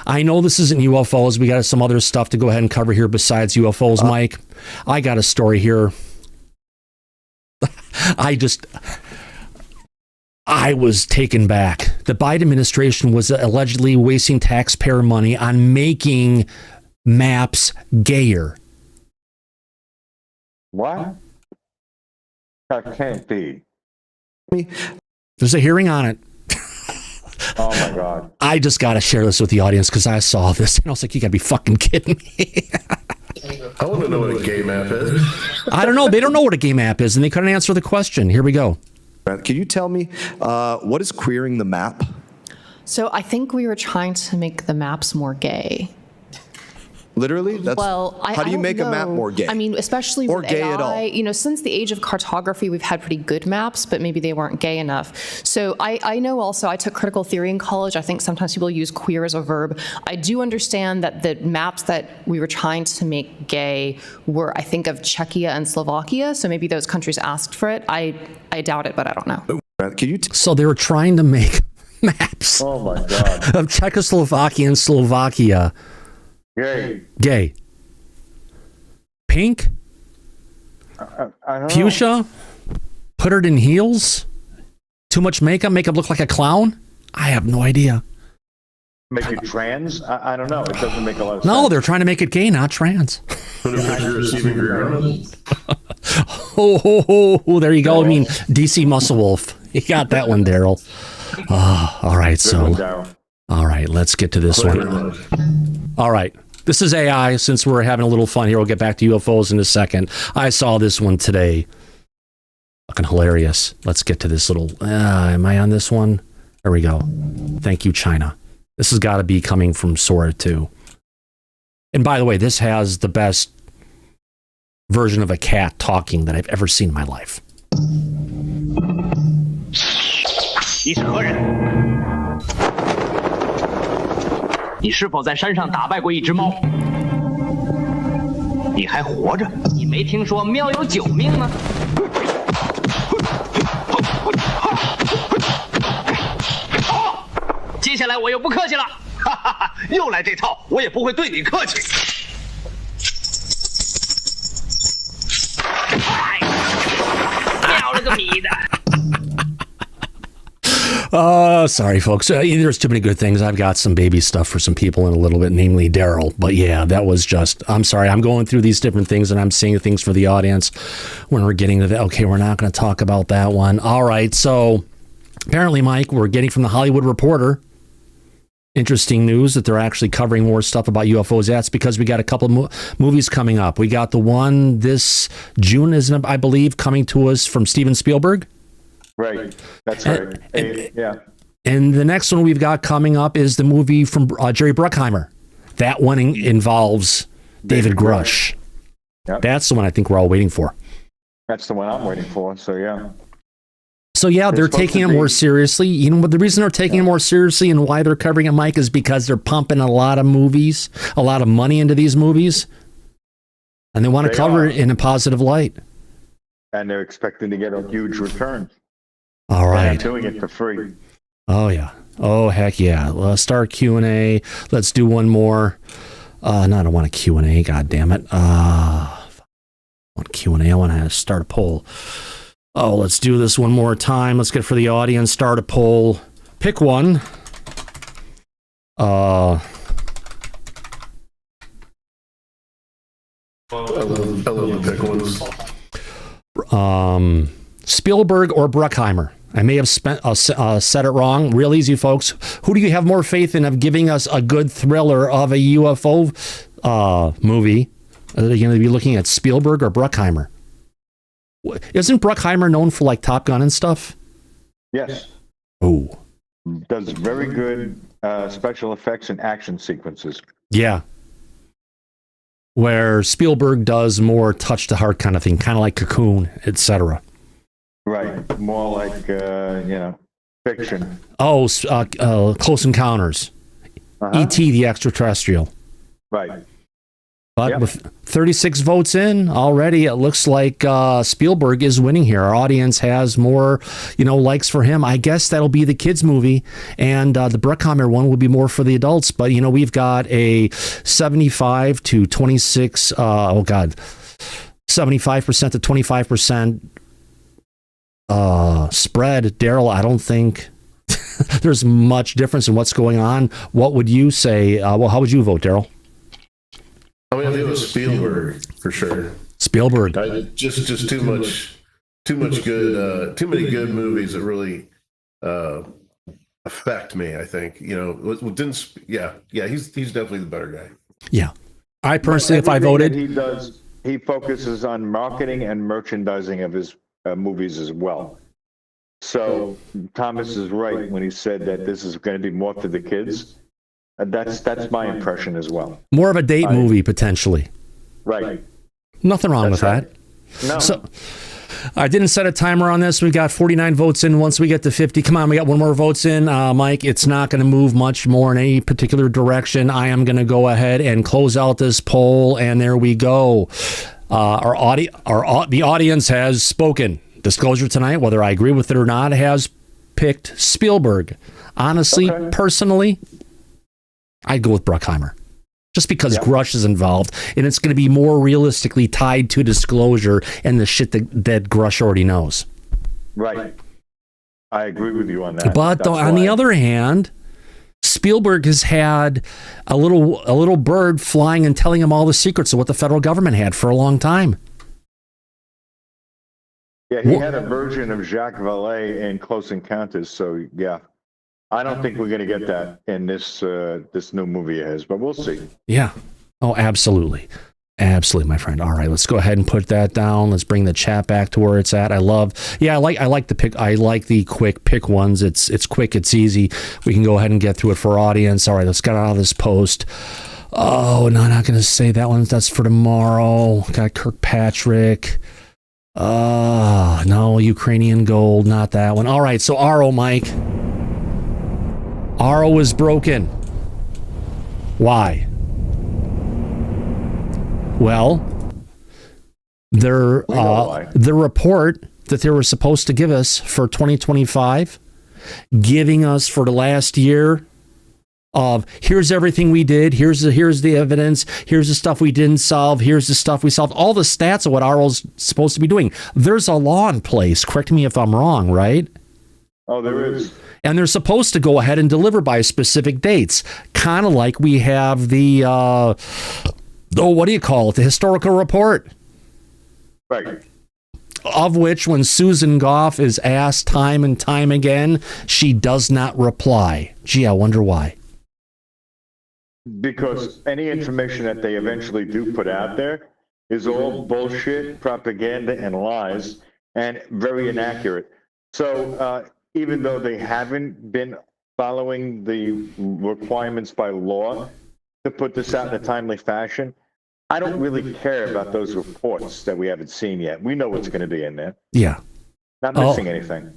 A: I know this isn't UFOs. We got some other stuff to go ahead and cover here besides UFOs, Mike. I got a story here. I was taken back. The Biden administration was allegedly wasting taxpayer money on making maps gayer.
B: What? That can't be.
A: There's a hearing on it.
B: Oh my God.
A: I just got to share this with the audience because I saw this and I was like, you got to be fucking kidding me.
F: I want to know what a gay map is.
A: I don't know. They don't know what a gay map is and they couldn't answer the question. Here we go.
O: Can you tell me what is queering the map?
P: So I think we were trying to make the maps more gay.
O: Literally? How do you make a map more gay?
P: I mean, especially
O: or
P: with
O: gay
P: AI,
O: at all?
P: You know, since the age of cartography, we've had pretty good maps, but maybe they weren't gay enough. So I know also, I took critical theory in college. I think sometimes people use queer as a verb. I do understand that the maps that we were trying to make gay were, I think, of Czechia and Slovakia. So maybe those countries asked for it. I doubt it, but I don't know.
A: So they were trying to make maps of Czechoslovakia and Slovakia. Gay. Pink?
B: I don't
A: Fuchsia?
B: know.
A: Put it in heels? Too much makeup? Make it look like a clown? I have no idea.
B: Make it trans? I don't know. It doesn't make a lot of sense.
A: No, they're trying to make it gay, not trans. Oh, there you go. I mean, DC Muscle Wolf. You got that one, Daryl. All right, so. All right, let's get to this one. All right. This is AI. Since we're having a little fun here, we'll get back to UFOs in a second. I saw this one today. Fucking hilarious. Let's get to this little... am I on this one? There we go. Thank you, China. This has got to be coming from Sora, too. And by the way, this has the best version of a cat talking that I've ever seen in my life.
Q: 你是何人？你是否在山上打败过一只猫？你还活着？你没听说喵有9命吗？接下来我又不客气了，哈又来这套，我也不会对你客气。喵了个逼的！
A: Sorry, folks. There's too many good things. I've got some baby stuff for some people in a little bit, namely Daryl. But yeah, that was just, I'm sorry. I'm going through these different things and I'm seeing things for the audience when we're getting to that. Okay, we're not going to talk about that one. All right. So apparently, Mike, we're getting from the Hollywood Reporter interesting news that they're actually covering more stuff about UFOs. That's because we got a couple of movies coming up. We got the one this June, isn't it, I believe, coming to us from Steven Spielberg.
B: Right. That's right. Yeah.
A: And the next one we've got coming up is the movie from Jerry Bruckheimer. That one involves David Grush.
B: Yep.
A: That's the one I think we're all waiting for.
B: That's the one I'm waiting for. So, yeah.
A: So, yeah, they're taking it more seriously. You know what? The reason they're taking it more seriously and why they're covering it, Mike, is because they're pumping a lot of movies, a lot of money into these movies. And they want to cover it in a positive light.
B: And they're expecting to get a huge return.
A: All right.
B: And doing it for free.
A: Oh, yeah. Oh, heck yeah. Let's start Q&A. Let's do one more. No, I don't want a Q&A. God damn it. I want Q&A. I want to start a poll. Oh, let's do this one more time. Let's get for the audience. Start a poll. Pick one.
F: I love the pick ones.
A: Spielberg or Bruckheimer? I may have said it wrong. Real easy, folks. Who do you have more faith in of giving us a good thriller of a UFO movie? Are they going to be looking at Spielberg or Bruckheimer? Isn't Bruckheimer known for like Top Gun and stuff?
B: Yes.
A: Oh.
B: Does very good special effects and action sequences.
A: Yeah. Where Spielberg does more touch to heart kind of thing, kind of like Cocoon, etc.
B: Right. More like, fiction.
A: Oh, Close Encounters. E.T. the Extraterrestrial.
B: Right.
A: But with 36 votes in already, it looks like Spielberg is winning here. Our audience has more, likes for him. I guess that'll be the kids' movie, and the Bruckheimer one will be more for the adults. But, we've got a 75 to 26, 75% to 25% spread. Daryl, I don't think there's much difference in what's going on. What would you say? How would you vote, Daryl?
F: I mean, it was Spielberg for sure.
A: Spielberg.
F: Just too much good, too many good movies that really affect me. I think he's definitely the better guy.
A: Yeah, I personally, if I voted,
B: he focuses on marketing and merchandising of his movies as well. So Thomas is right when he said that this is going to be more for the kids. That's my impression as well.
A: More of a date movie, potentially.
B: Right.
A: Nothing wrong with that.
B: No.
A: So, I didn't set a timer on this. We got 49 votes in. Once we get to 50, come on, we got one more votes in. Mike, it's not going to move much more in any particular direction. I am going to go ahead and close out this poll, and there we go. The audience has spoken. Disclosure tonight, whether I agree with it or not, has picked Spielberg. Honestly, personally, I'd go with Bruckheimer. Just because Grush is involved, and it's going to be more realistically tied to Disclosure and the shit that Grush already knows.
B: Right. I agree with you on that.
A: But on the other hand, Spielberg has had a little bird flying and telling him all the secrets of what the federal government had for a long time.
B: Yeah, he had a version of Jacques Vallée in Close Encounters, so yeah. I don't think we're going to get that in this new movie of his, but we'll see.
A: Yeah. Oh, absolutely. Absolutely, my friend. All right, let's go ahead and put that down. Let's bring the chat back to where it's at. I like the pick. I like the quick pick ones. It's quick. It's easy. We can go ahead and get through it for our audience. All right, let's get out of this post. Oh, no, not going to say that one. That's for tomorrow. Got Kirkpatrick. No, Ukrainian gold. Not that one. All right, so Aro, Mike. Aro is broken. Why? Well, the report that they were supposed to give us for 2025, giving us for the last year of here's everything we did, here's the evidence, here's the stuff we didn't solve, here's the stuff we solved, all the stats of what RO's supposed to be doing. There's a law in place. Correct me if I'm wrong, right?
B: Oh, there is.
A: And they're supposed to go ahead and deliver by specific dates, kind of like we have the, what do you call it? The historical report.
B: Right.
A: Of which, when Susan Goff is asked time and time again, she does not reply. Gee, I wonder why.
B: Because any information that they eventually do put out there is all bullshit, propaganda, and lies, and very inaccurate. So even though they haven't been following the requirements by law to put this out in a timely fashion, I don't really care about those reports that we haven't seen yet. We know what's going to be in there.
A: Yeah.
B: Not missing anything.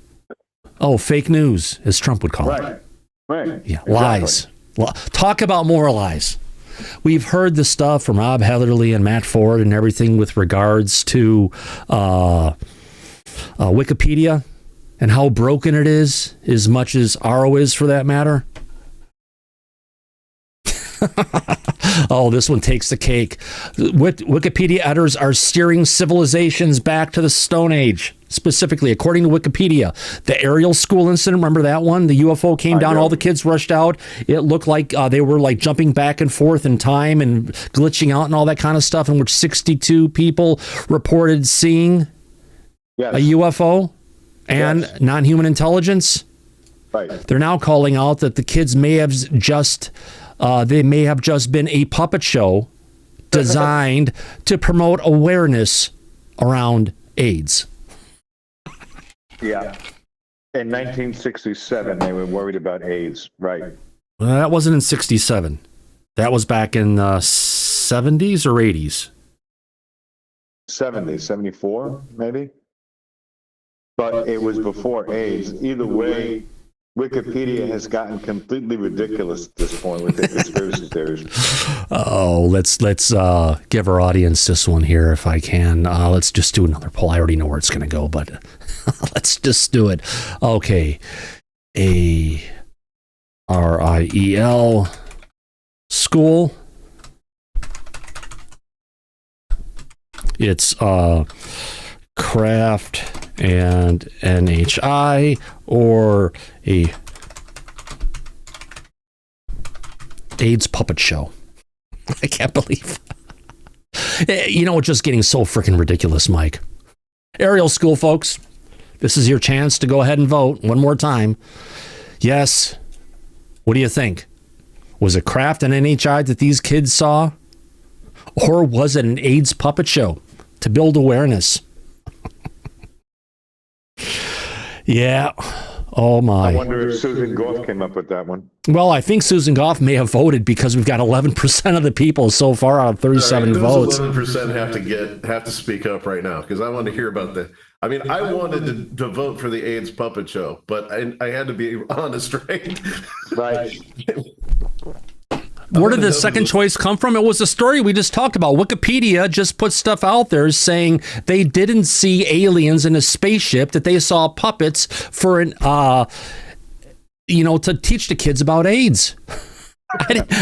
A: Oh, fake news, as Trump would call it.
B: Right. Right.
A: Yeah,
B: Exactly.
A: lies. Talk about more lies. We've heard the stuff from Rob Heatherly and Matt Ford and everything with regards to Wikipedia and how broken it is, as much as RO is for that matter. Oh, this one takes the cake. Wikipedia editors are steering civilizations back to the Stone Age. Specifically, according to Wikipedia, the Ariel school incident, remember that one? The UFO came down, all the kids rushed out. It looked like they were like jumping back and forth in time and glitching out and all that kind of stuff, in which 62 people reported seeing a UFO and non-human intelligence.
B: Right.
A: They're now calling out that the kids may have just been a puppet show designed to promote awareness around AIDS.
B: Yeah. In 1967, they were worried about AIDS. Right.
A: Well, that wasn't in 67. That was back in the 70s or 80s?
B: 70, 74, maybe? But it was before AIDS. Either way, Wikipedia has gotten completely ridiculous at this point with their conspiracy theories.
A: Oh, let's give our audience this one here if I can. Let's just do another poll. I already know where it's going to go, but let's just do it. Okay. ARIEL school. It's Kraft and NHI, or a AIDS puppet show. I can't believe. You know, it's just getting so freaking ridiculous, Mike. Ariel school, folks. This is your chance to go ahead and vote one more time. Yes. What do you think? Was it Kraft and NHI that these kids saw? Or was it an AIDS puppet show to build awareness? Yeah. Oh, my.
B: I wonder if Susan Goff came up with that one.
A: Well, I think Susan Goff may have voted because we've got 11% of the people so far out of 37 votes.
F: 11% have to speak up right now because I want to hear about the. I mean, I wanted to vote for the AIDS puppet show, but I had to be honest, right?
B: Right.
A: Where did the second choice come from? It was a story we just talked about. Wikipedia just put stuff out there saying they didn't see aliens in a spaceship, that they saw puppets for an, to teach the kids about AIDS.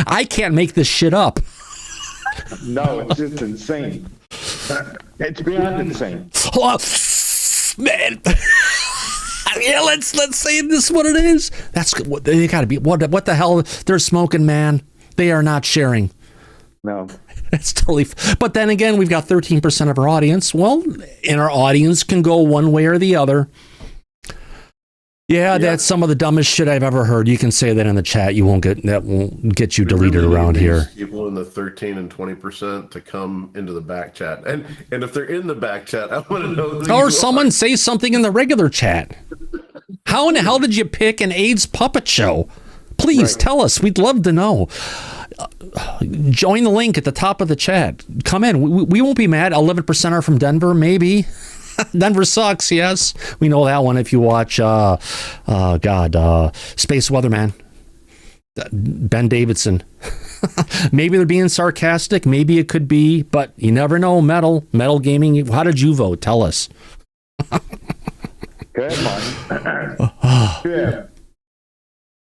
A: I can't make this shit up.
B: No, it's just insane. It's beyond insane.
A: Man. Yeah, let's say this what it is. That's what they got to be. What the hell? They're smoking, man. They are not sharing.
B: No.
A: That's totally. But then again, we've got 13% of our audience. Well, and our audience can go one way or the other. Yeah, that's some of the dumbest shit I've ever heard. You can say that in the chat. That won't get you deleted
F: really
A: around here.
F: People in the 13 and 20% to come into the back chat, and if they're in the back chat, I want to know.
A: Or someone say something in the regular chat. How in the hell did you pick an AIDS puppet show? Please tell us. We'd love to know. Join the link at the top of the chat. Come in. We won't be mad. 11% are from Denver, maybe. Denver sucks, yes. We know that one if you watch, Space Weatherman. Ben Davidson. Maybe they're being sarcastic. Maybe it could be, but you never know. Metal Gaming. How did you vote? Tell us.
B: Good, Martin.
A: Yeah.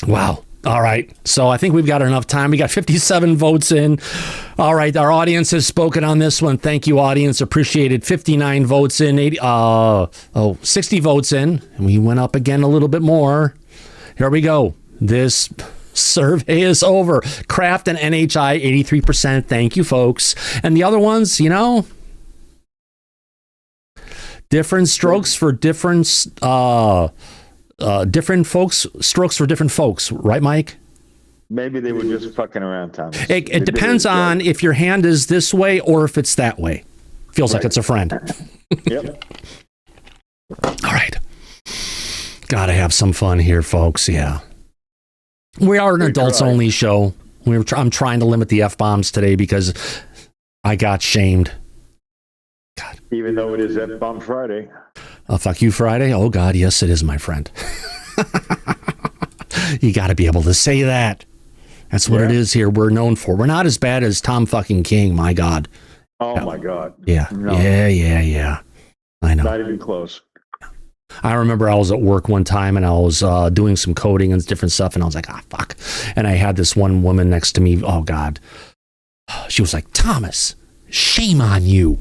A: Wow. All right. So I think we've got enough time. We got 57 votes in. All right. Our audience has spoken on this one. Thank you, audience. Appreciated. 59 votes in. 60 votes in. And we went up again a little bit more. Here we go. This survey is over. Kraft and NHI, 83%. Thank you, folks. And the other ones, you know, different strokes for different strokes for different folks, right, Mike?
B: Maybe they were just fucking around, Thomas.
A: It depends on if your hand is this way or if it's that way. Feels like it's a friend.
B: Yep.
A: All right. Gotta have some fun here, folks. Yeah. We are an adults-only show. I'm trying to limit the F-bombs today because I got shamed. God.
B: Even though it is F-bomb Friday.
A: Fuck you, Friday? Oh, God, yes, it is, my friend. You got to be able to say that. That's what it is here. We're known for. We're not as bad as Tom fucking King, my God.
B: Oh, my God.
A: Yeah. No. Yeah. I know.
B: Not even close.
A: I remember I was at work one time and I was doing some coding and different stuff, and I was like, fuck. And I had this one woman next to me. Oh, God. She was like, Thomas, shame on you.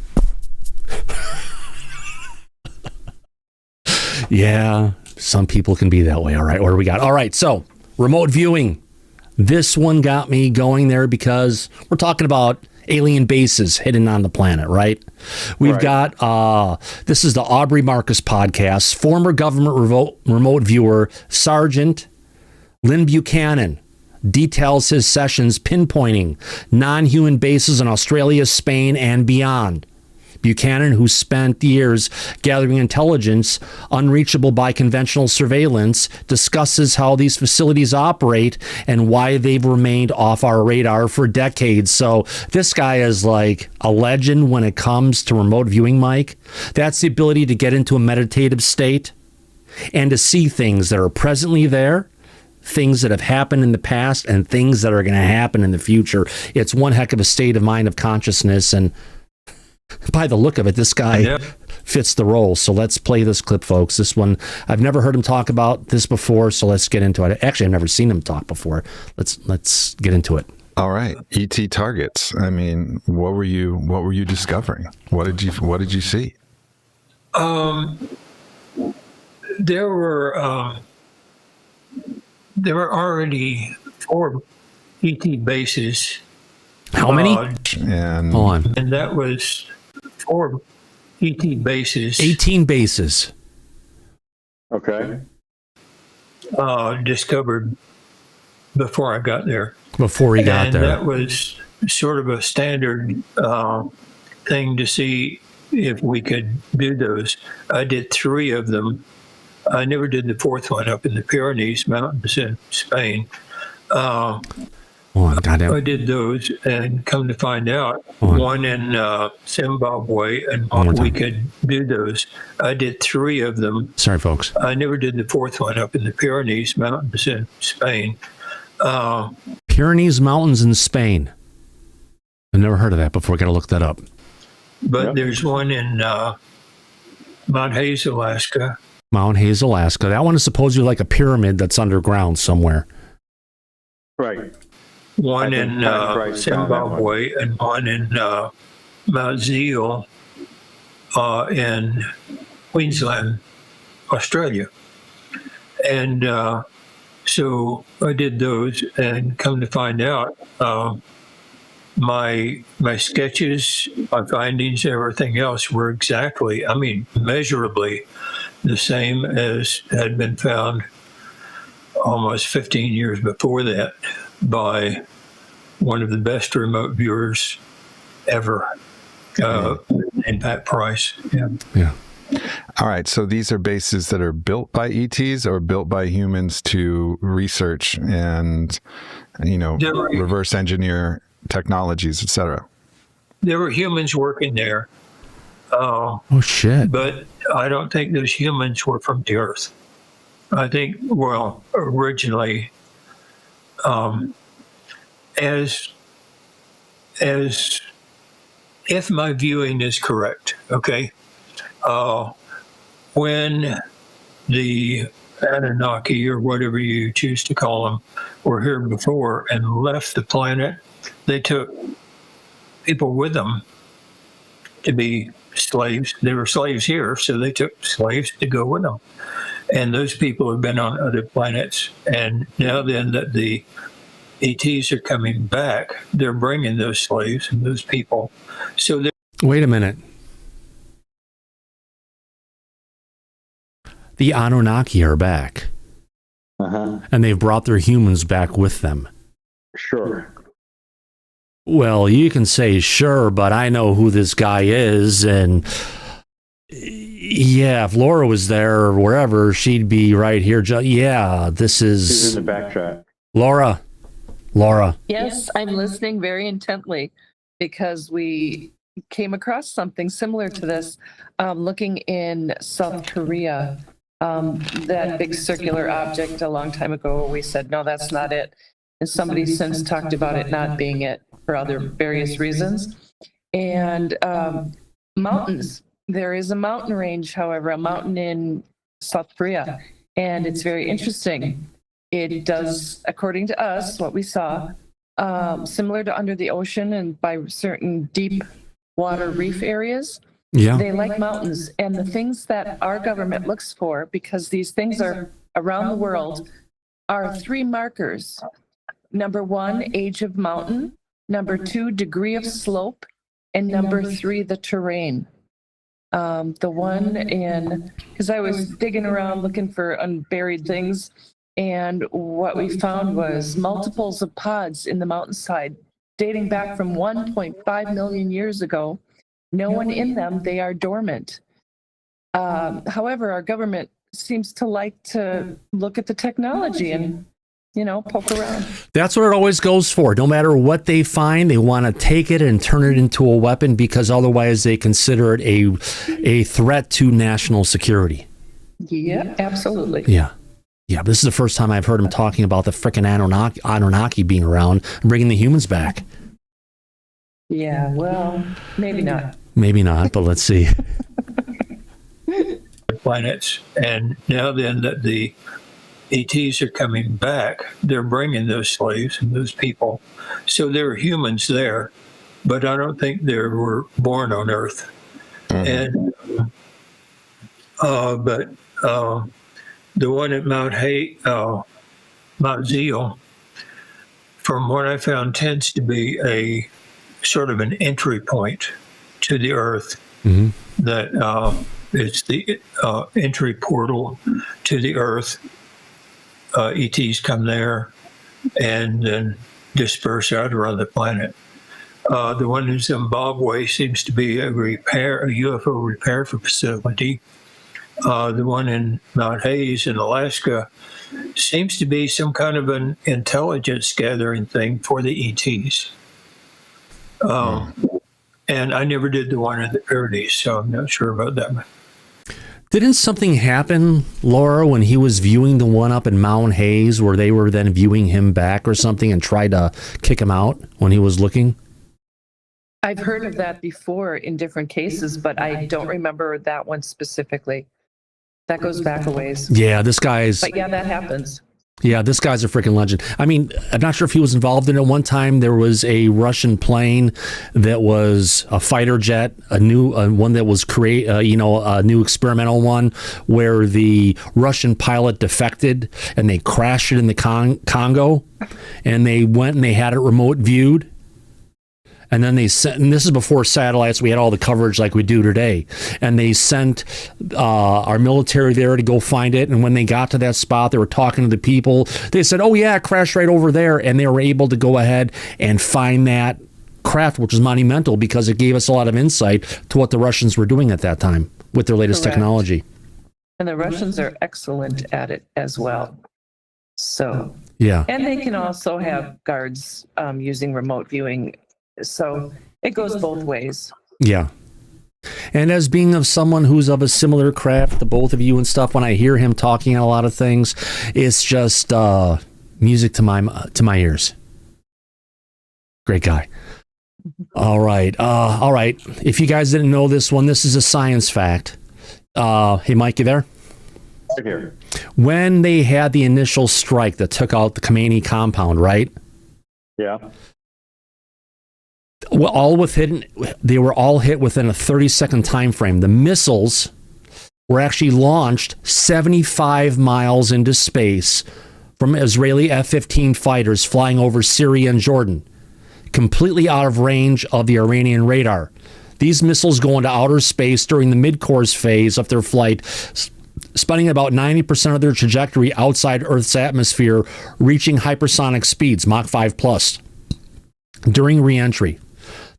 A: Yeah, some people can be that way. All right, what do we got? All right, so remote viewing. This one got me going there because we're talking about alien bases hidden on the planet, right? We've got, this is the Aubrey Marcus podcast. Former government remote viewer, Sergeant Lynn Buchanan, details his sessions pinpointing non-human bases in Australia, Spain, and beyond. Buchanan, who spent years gathering intelligence unreachable by conventional surveillance, discusses how these facilities operate and why they've remained off our radar for decades. So this guy is like a legend when it comes to remote viewing, Mike. That's the ability to get into a meditative state and to see things that are presently there, things that have happened in the past, and things that are going to happen in the future. It's one heck of a state of mind of consciousness, and by the look of it, this guy fits the role. So let's play this clip, folks. This one, I've never heard him talk about this before, so let's get into it. Actually, I've never seen him talk before. Let's get into it.
R: All right, ET targets. I mean, what were you discovering? What did you see?
S: There were already 4 ET bases.
A: How many?
R: And
A: hold on.
S: And that was 4 ET bases.
A: 18 bases.
B: Okay.
S: Discovered before I got there.
A: Before he got there.
S: And that was sort of a standard thing to see if we could do those. I did 3 of them. I never did the 4th one up in the Pyrenees Mountains in Spain. I did those, and come to find out, one in Zimbabwe, and we could do those. I did 3 of them.
A: Sorry, folks.
S: I never did the 4th one up in the Pyrenees Mountains in Spain.
A: Pyrenees Mountains in Spain. I've never heard of that before. Got to look that up.
S: But there's one in Mount Hayes, Alaska.
A: Mount Hayes, Alaska. That one is supposedly like a pyramid that's underground somewhere.
B: Right.
S: One in Zimbabwe and one in Mount Zeal in Queensland, Australia. And so I did those, and come to find out, my sketches, my findings, everything else were exactly, measurably the same as had been found almost 15 years before that by one of the best remote viewers ever, named Pat Price.
R: Yeah. All right. So these are bases that are built by ETs or built by humans to research and, reverse engineer technologies, etc.
S: There were humans working there.
A: Oh, shit.
S: But I don't think those humans were from the Earth. I think, originally, as if my viewing is correct, okay, when the Anunnaki or whatever you choose to call them were here before and left the planet. They took people with them to be slaves. They were slaves here, so they took slaves to go with them. And those people have been on other planets. And now then that the ETs are coming back, they're bringing those slaves and those people. So
A: wait a minute. The Anunnaki are back. And they've brought their humans back with them.
B: Sure.
A: Well, you can say sure, but I know who this guy is, and yeah, if Laura was there or wherever, she'd be right here. Yeah, this is...
B: She's in the backtrack.
A: Laura.
T: Yes, I'm listening very intently because we came across something similar to this looking in South Korea. That big circular object a long time ago, we said, no, that's not it. And somebody since talked about it not being it for other various reasons. And mountains. There is a mountain range, however, a mountain in South Korea. And it's very interesting. It does, according to us, what we saw, similar to under the ocean and by certain deep water reef areas.
A: Yeah.
T: They like mountains. And the things that our government looks for, because these things are around the world, are 3 markers. Number 1, age of mountain. Number 2, degree of slope. And number 3, the terrain. The one in, because I was digging around looking for unburied things, and what we found was multiples of pods in the mountainside dating back from 1.5 million years ago. No one in them, they are dormant. However, our government seems to like to look at the technology and, poke around.
A: That's what it always goes for. No matter what they find, they want to take it and turn it into a weapon because otherwise they consider it a threat to national security.
T: Yeah, absolutely.
A: Yeah. Yeah, this is the first time I've heard him talking about the frickin' Anunnaki being around and bringing the humans back.
T: Yeah, well, maybe not.
A: Maybe not, but let's see.
S: Planets. And now then that the ETs are coming back, they're bringing those slaves and those people. So there are humans there, but I don't think they were born on Earth. And but the one at Mount Zeal, from what I found, tends to be a sort of an entry point to the Earth. That it's the entry portal to the Earth. ETs come there and then disperse out around the planet. The one in Zimbabwe seems to be a UFO repair facility. The one in Mount Hayes in Alaska seems to be some kind of an intelligence gathering thing for the ETs. And I never did the one in the Pyrenees, so I'm not sure about that one.
A: Didn't something happen, Laura, when he was viewing the one up in Mount Hayes where they were then viewing him back or something and tried to kick him out when he was looking?
T: I've heard of that before in different cases, but I don't remember that one specifically. That goes back a ways.
A: Yeah, this guy's...
T: But yeah, that happens.
A: Yeah, this guy's a freaking legend. I mean, I'm not sure if he was involved in it. One time there was a Russian plane that was a fighter jet, a new one that was a new experimental one where the Russian pilot defected and they crashed it in the Congo, and they went and they had it remote viewed. And then they sent, and this is before satellites, we had all the coverage like we do today. And they sent our military there to go find it. And when they got to that spot, they were talking to the people. They said, oh, yeah, it crashed right over there. And they were able to go ahead and find that craft, which was monumental because it gave us a lot of insight to what the Russians were doing at that time with their latest technology.
T: And the Russians are excellent at it as well. So,
A: yeah.
T: And they can also have guards using remote viewing. So it goes both ways.
A: Yeah. And as being of someone who's of a similar craft to both of you and stuff, when I hear him talking on a lot of things, it's just music to my ears. Great guy. All right. If you guys didn't know this one, this is a science fact. Hey, Mike, you there?
B: Right here.
A: when they had the initial strike that took out the Khamenei compound, right?
B: Yeah.
A: Well, they were all hit within a 30-second time frame. The missiles were actually launched 75 miles into space from Israeli F-15 fighters flying over Syria and Jordan, completely out of range of the Iranian radar. These missiles go into outer space during the mid-course phase of their flight, spending about 90% of their trajectory outside Earth's atmosphere, reaching hypersonic speeds, Mach 5 plus. During re-entry,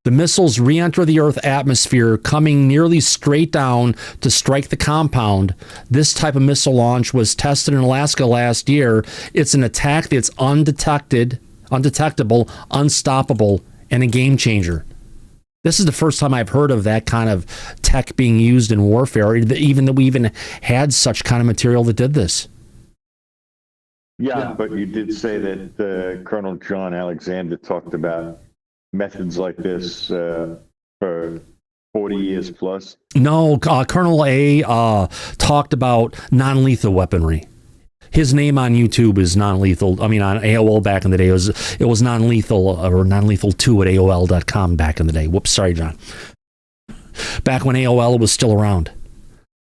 A: the missiles re-enter the Earth atmosphere, coming nearly straight down to strike the compound. This type of missile launch was tested in Alaska last year. It's an attack that's undetectable, unstoppable, and a game changer. This is the first time I've heard of that kind of tech being used in warfare, even that we even had such kind of material that did this.
B: Yeah, but you did say that Colonel John Alexander talked about methods like this for 40 years plus.
A: No, Colonel A talked about non-lethal weaponry. His name on YouTube is non-lethal. I mean, on AOL back in the day, it was non-lethal or non-lethal2 at AOL.com back in the day. Whoops, sorry, John. Back when AOL was still around.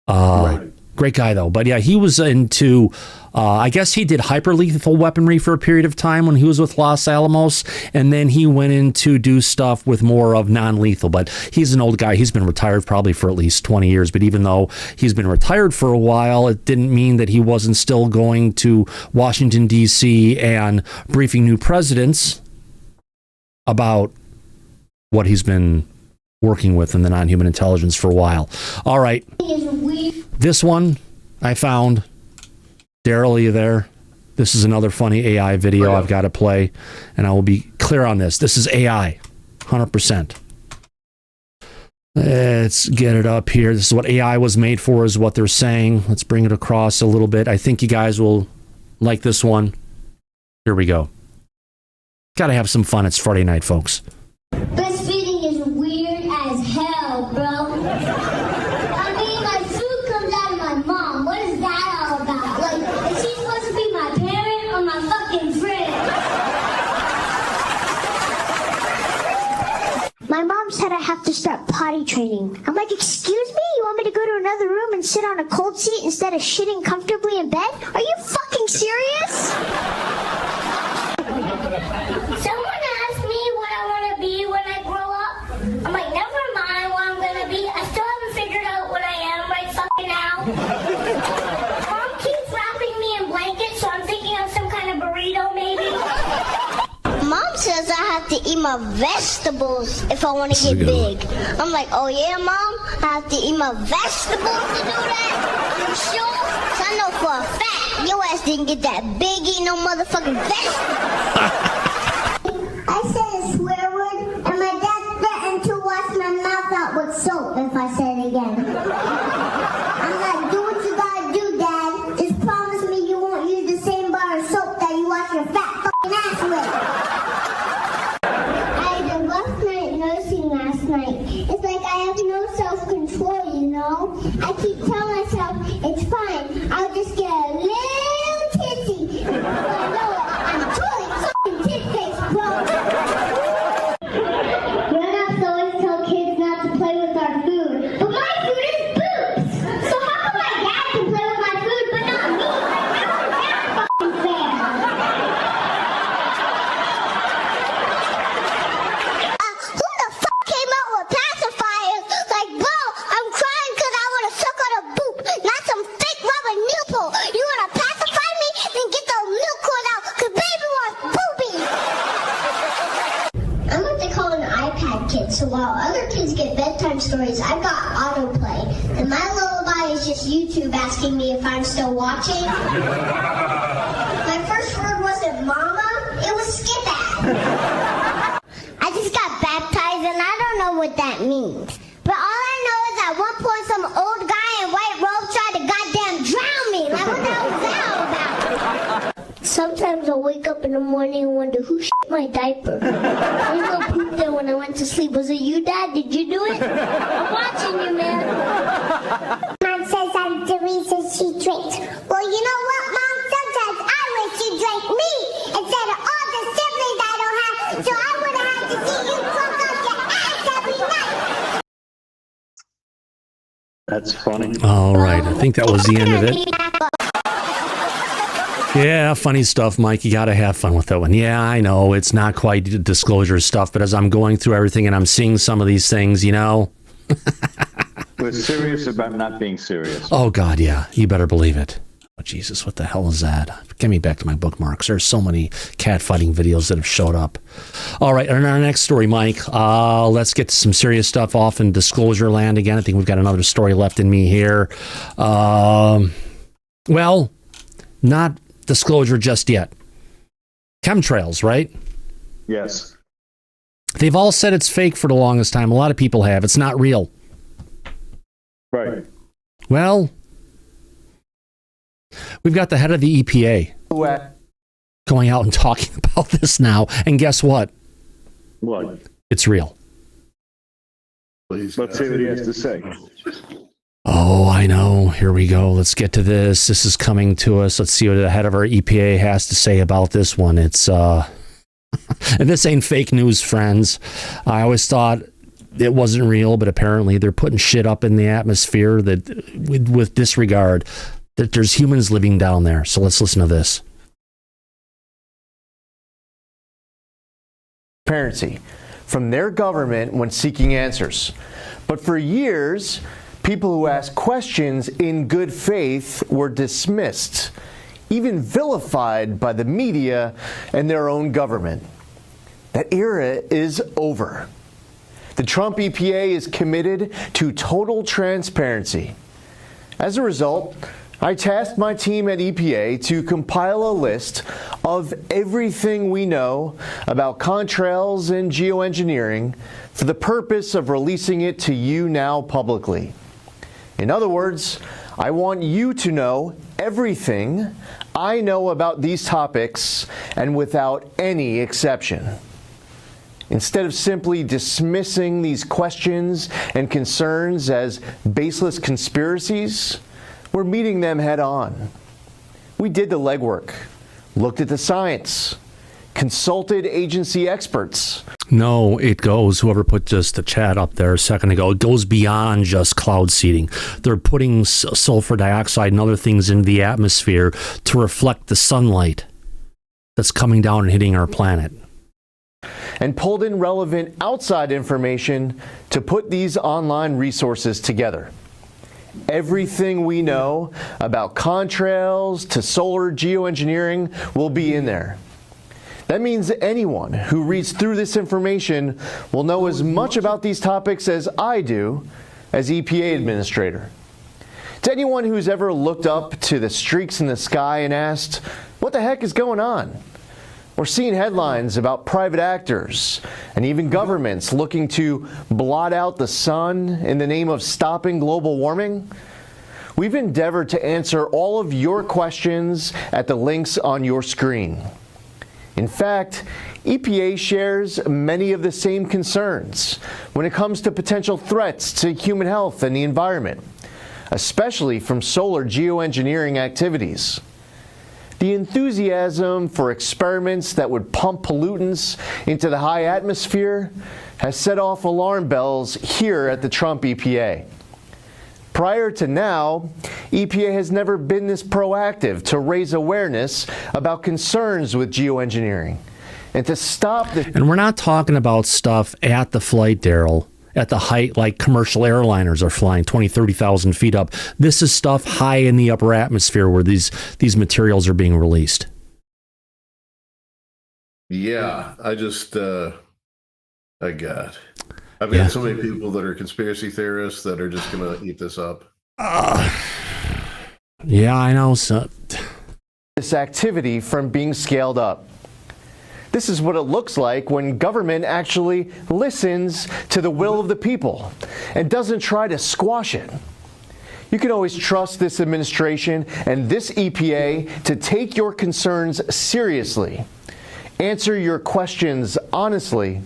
A: Right. Great guy, though. But yeah, he was into, I guess he did hyper-lethal weaponry for a period of time when he was with Los Alamos, and then he went in to do stuff with more of non-lethal. But he's an old guy. He's been retired probably for at least 20 years. But even though he's been retired for a while, it didn't mean that he wasn't still going to Washington, D.C. and briefing new presidents about what he's been working with in the non-human intelligence for a while. All right. This one I found. Daryl, are you there? This is another funny AI video I've got to play, and I will be clear on this. This is AI, 100%. Let's get it up here. This is what AI was made for, is what they're saying. Let's bring it across a little bit. I think you guys will like this one. Here we go. Got to have some fun. It's Friday night, folks.
U: Breastfeeding is weird as hell, bro. I mean, my food comes out of my mom. What is that all about? Like, is she supposed to be my parent or my fucking friend? My mom said I have to start potty training. I'm like, excuse me? You want me to go to another room and sit on a cold seat instead of shitting comfortably in bed? Are you fucking serious? Someone asked me what I want to be when I grow up. I'm like, never mind what I'm going to be. I still haven't figured out what I am right fucking now. Mom keeps wrapping me in blankets, so I'm thinking of some kind of burrito maybe. Mom says I have to eat my vegetables if I want to get big. I'm like, oh yeah, Mom? I have to eat my vegetables to do that? You sure? So I know for a fact your ass didn't get that big eating no motherfucking vegetables. I said a swear word, and my dad threatened to wash my mouth out with soap if I say it again. I'm like, do what you gotta do, Dad. Just promise me you won't use the same bar of soap that you wash your fat fucking ass with. I had a rough night nursing last night. It's like I have no self-control, you know? I keep telling myself, it's fine, I'll just get a little tipsy. But I know it, I'm totally fucking tit-faced, bro. Grown-ups always tell kids not to play with our food, but my food is boobs. So how come my dad can play with my food, but not me? How is that fucking fair? Who the fuck came out with pacifiers? Like, bro, I'm crying because I want to suck on a boob, not some fake rubber nipple. You want to pacify me? Then get the milk cord out, because baby wants boobies. I'm what they call an iPad kid, so while other kids get bedtime stories, I've got autoplay. And my lullaby is just YouTube asking me if I'm still watching. My first word wasn't mama, it was skip at. I just got baptized and I don't know what that means. But all I know is at one point some old guy in white robes tried to goddamn drown me. Like, what the hell was that all about? Sometimes I'll wake up in the morning and wonder who shit my diaper. There's no poop there when I went to sleep. Was it you, Dad? Did you do it? I'm watching you, man. Mom says I'm the reason she drinks. Well, you know what?
B: That's funny.
A: All right. I think that was the end of it. Yeah, funny stuff, Mike. You got to have fun with that one. Yeah, I know. It's not quite disclosure stuff, but as I'm going through everything and I'm seeing some of these things, you know.
B: We're serious about not being serious.
A: Oh, God, yeah. You better believe it. Oh, Jesus, what the hell is that? Get me back to my bookmarks. There's so many catfighting videos that have showed up. All right, on our next story, Mike, let's get to some serious stuff off in disclosure land again. I think we've got another story left in me here. Well, not disclosure just yet. Chemtrails, right?
B: Yes.
A: They've all said it's fake for the longest time. A lot of people have. It's not real.
B: Right.
A: Well, we've got the head of the EPA going out and talking about this now. And guess what?
B: What?
A: It's real.
B: Please. Let's see what he has to say.
A: Oh, I know. Here we go. Let's get to this. This is coming to us. Let's see what the head of our EPA has to say about this one. It's, and this ain't fake news, friends. I always thought it wasn't real, but apparently they're putting shit up in the atmosphere that with disregard that there's humans living down there. So let's listen to this.
C: Transparency from their government when seeking answers. But for years, people who asked questions in good faith were dismissed, even vilified by the media and their own government. That era is over. The Trump EPA is committed to total transparency. As a result, I tasked my team at EPA to compile a list of everything we know about contrails and geoengineering for the purpose of releasing it to you now publicly. In other words, I want you to know everything I know about these topics and without any exception. Instead of simply dismissing these questions and concerns as baseless conspiracies, we're meeting them head on. We did the legwork, looked at the science, consulted agency experts.
A: No, it goes, whoever put just the chat up there a second ago, it goes beyond just cloud seeding. They're putting sulfur dioxide and other things into the atmosphere to reflect the sunlight that's coming down and hitting our planet.
C: And pulled in relevant outside information to put these online resources together. Everything we know about contrails to solar geoengineering will be in there. That means anyone who reads through this information will know as much about these topics as I do as EPA administrator. To anyone who's ever looked up to the streaks in the sky and asked, what the heck is going on? Or seen headlines about private actors and even governments looking to blot out the sun in the name of stopping global warming? We've endeavored to answer all of your questions at the links on your screen. In fact, EPA shares many of the same concerns when it comes to potential threats to human health and the environment, especially from solar geoengineering activities. The enthusiasm for experiments that would pump pollutants into the high atmosphere has set off alarm bells here at the Trump EPA. Prior to now, EPA has never been this proactive to raise awareness about concerns with geoengineering and to stop the...
A: And we're not talking about stuff at the flight, Daryl, at the height like commercial airliners are flying 20, 30,000 feet up. This is stuff high in the upper atmosphere where these materials are being released.
F: Yeah, I just, I've got so many people that are conspiracy theorists that are just going to eat this up.
A: Yeah, I know. So.
C: This activity from being scaled up. This is what it looks like when government actually listens to the will of the people and doesn't try to squash it. You can always trust this administration and this EPA to take your concerns seriously, answer your questions honestly,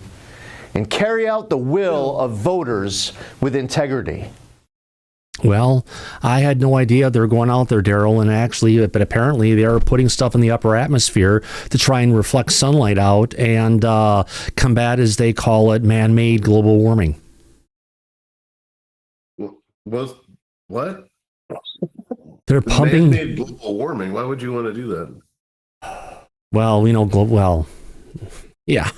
C: and carry out the will of voters with integrity.
A: Well, I had no idea they were going out there, Daryl, but apparently they are putting stuff in the upper atmosphere to try and reflect sunlight out and combat, as they call it, man-made global warming.
F: Well, What?
A: They're pumping.
F: Man-made global warming. Why would you want to do that?
A: Well, yeah.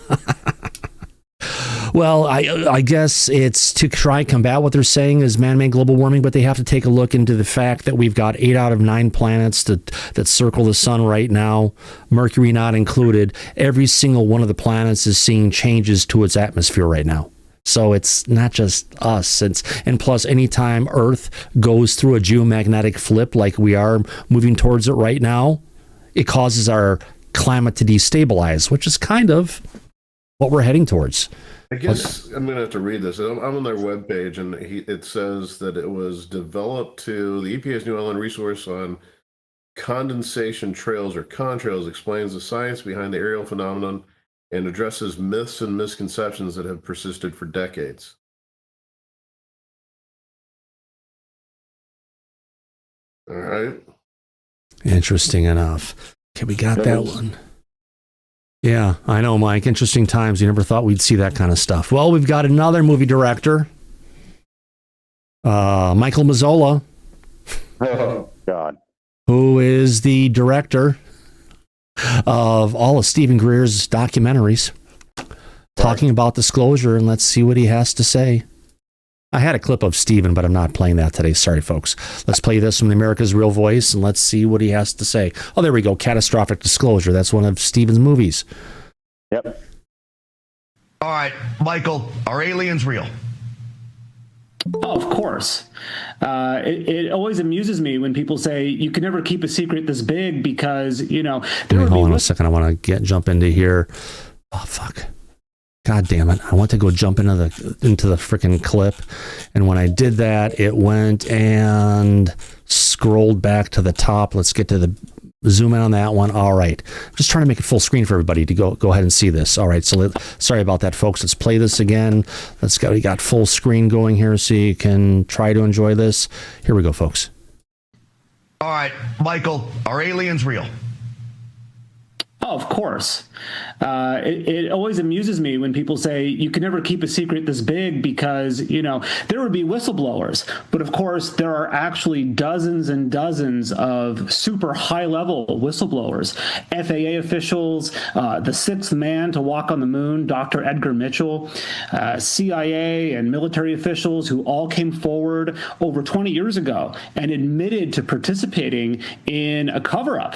A: Well, I guess it's to try and combat what they're saying is man-made global warming, but they have to take a look into the fact that we've got 8 out of 9 planets that circle the sun right now, Mercury not included. Every single one of the planets is seeing changes to its atmosphere right now. So it's not just us. And plus, anytime Earth goes through a geomagnetic flip like we are moving towards it right now, it causes our climate to destabilize, which is kind of what we're heading towards.
F: I guess I'm going to have to read this. I'm on their webpage, and it says that it was developed to the EPA's New Island resource on condensation trails or contrails explains the science behind the aerial phenomenon and addresses myths and misconceptions that have persisted for decades. All right.
A: Interesting enough. Okay, we got that one. Yeah, I know, Mike. Interesting times. You never thought we'd see that kind of stuff. Well, we've got another movie director, Michael Mazzola.
B: Oh, God.
A: Who is the director of all of Stephen Greer's documentaries, talking about Disclosure, and let's see what he has to say. I had a clip of Stephen, but I'm not playing that today. Sorry, folks. Let's play this from America's Real Voice, and let's see what he has to say. Oh, there we go. Catastrophic Disclosure. That's one of Stephen's movies.
B: Yep.
D: All right, Michael, are aliens real?
V: Oh, of course. It always amuses me when people say you can never keep a secret this big because,
A: Hold on a second. I want to jump into here. Oh, fuck. God damn it. I want to go jump into the freaking clip. And when I did that, it went and scrolled back to the top. Let's get to the zoom in on that one. All right. Just trying to make it full screen for everybody to go ahead and see this. All right. So sorry about that, folks. Let's play this again. We got full screen going here so you can try to enjoy this. Here we go, folks.
D: All right, Michael, are aliens real?
V: Oh, of course. It always amuses me when people say you can never keep a secret this big because, there would be whistleblowers. But of course, there are actually dozens and dozens of super high-level whistleblowers. FAA officials, the sixth man to walk on the moon, Dr. Edgar Mitchell, CIA and military officials who all came forward over 20 years ago and admitted to participating in a cover-up.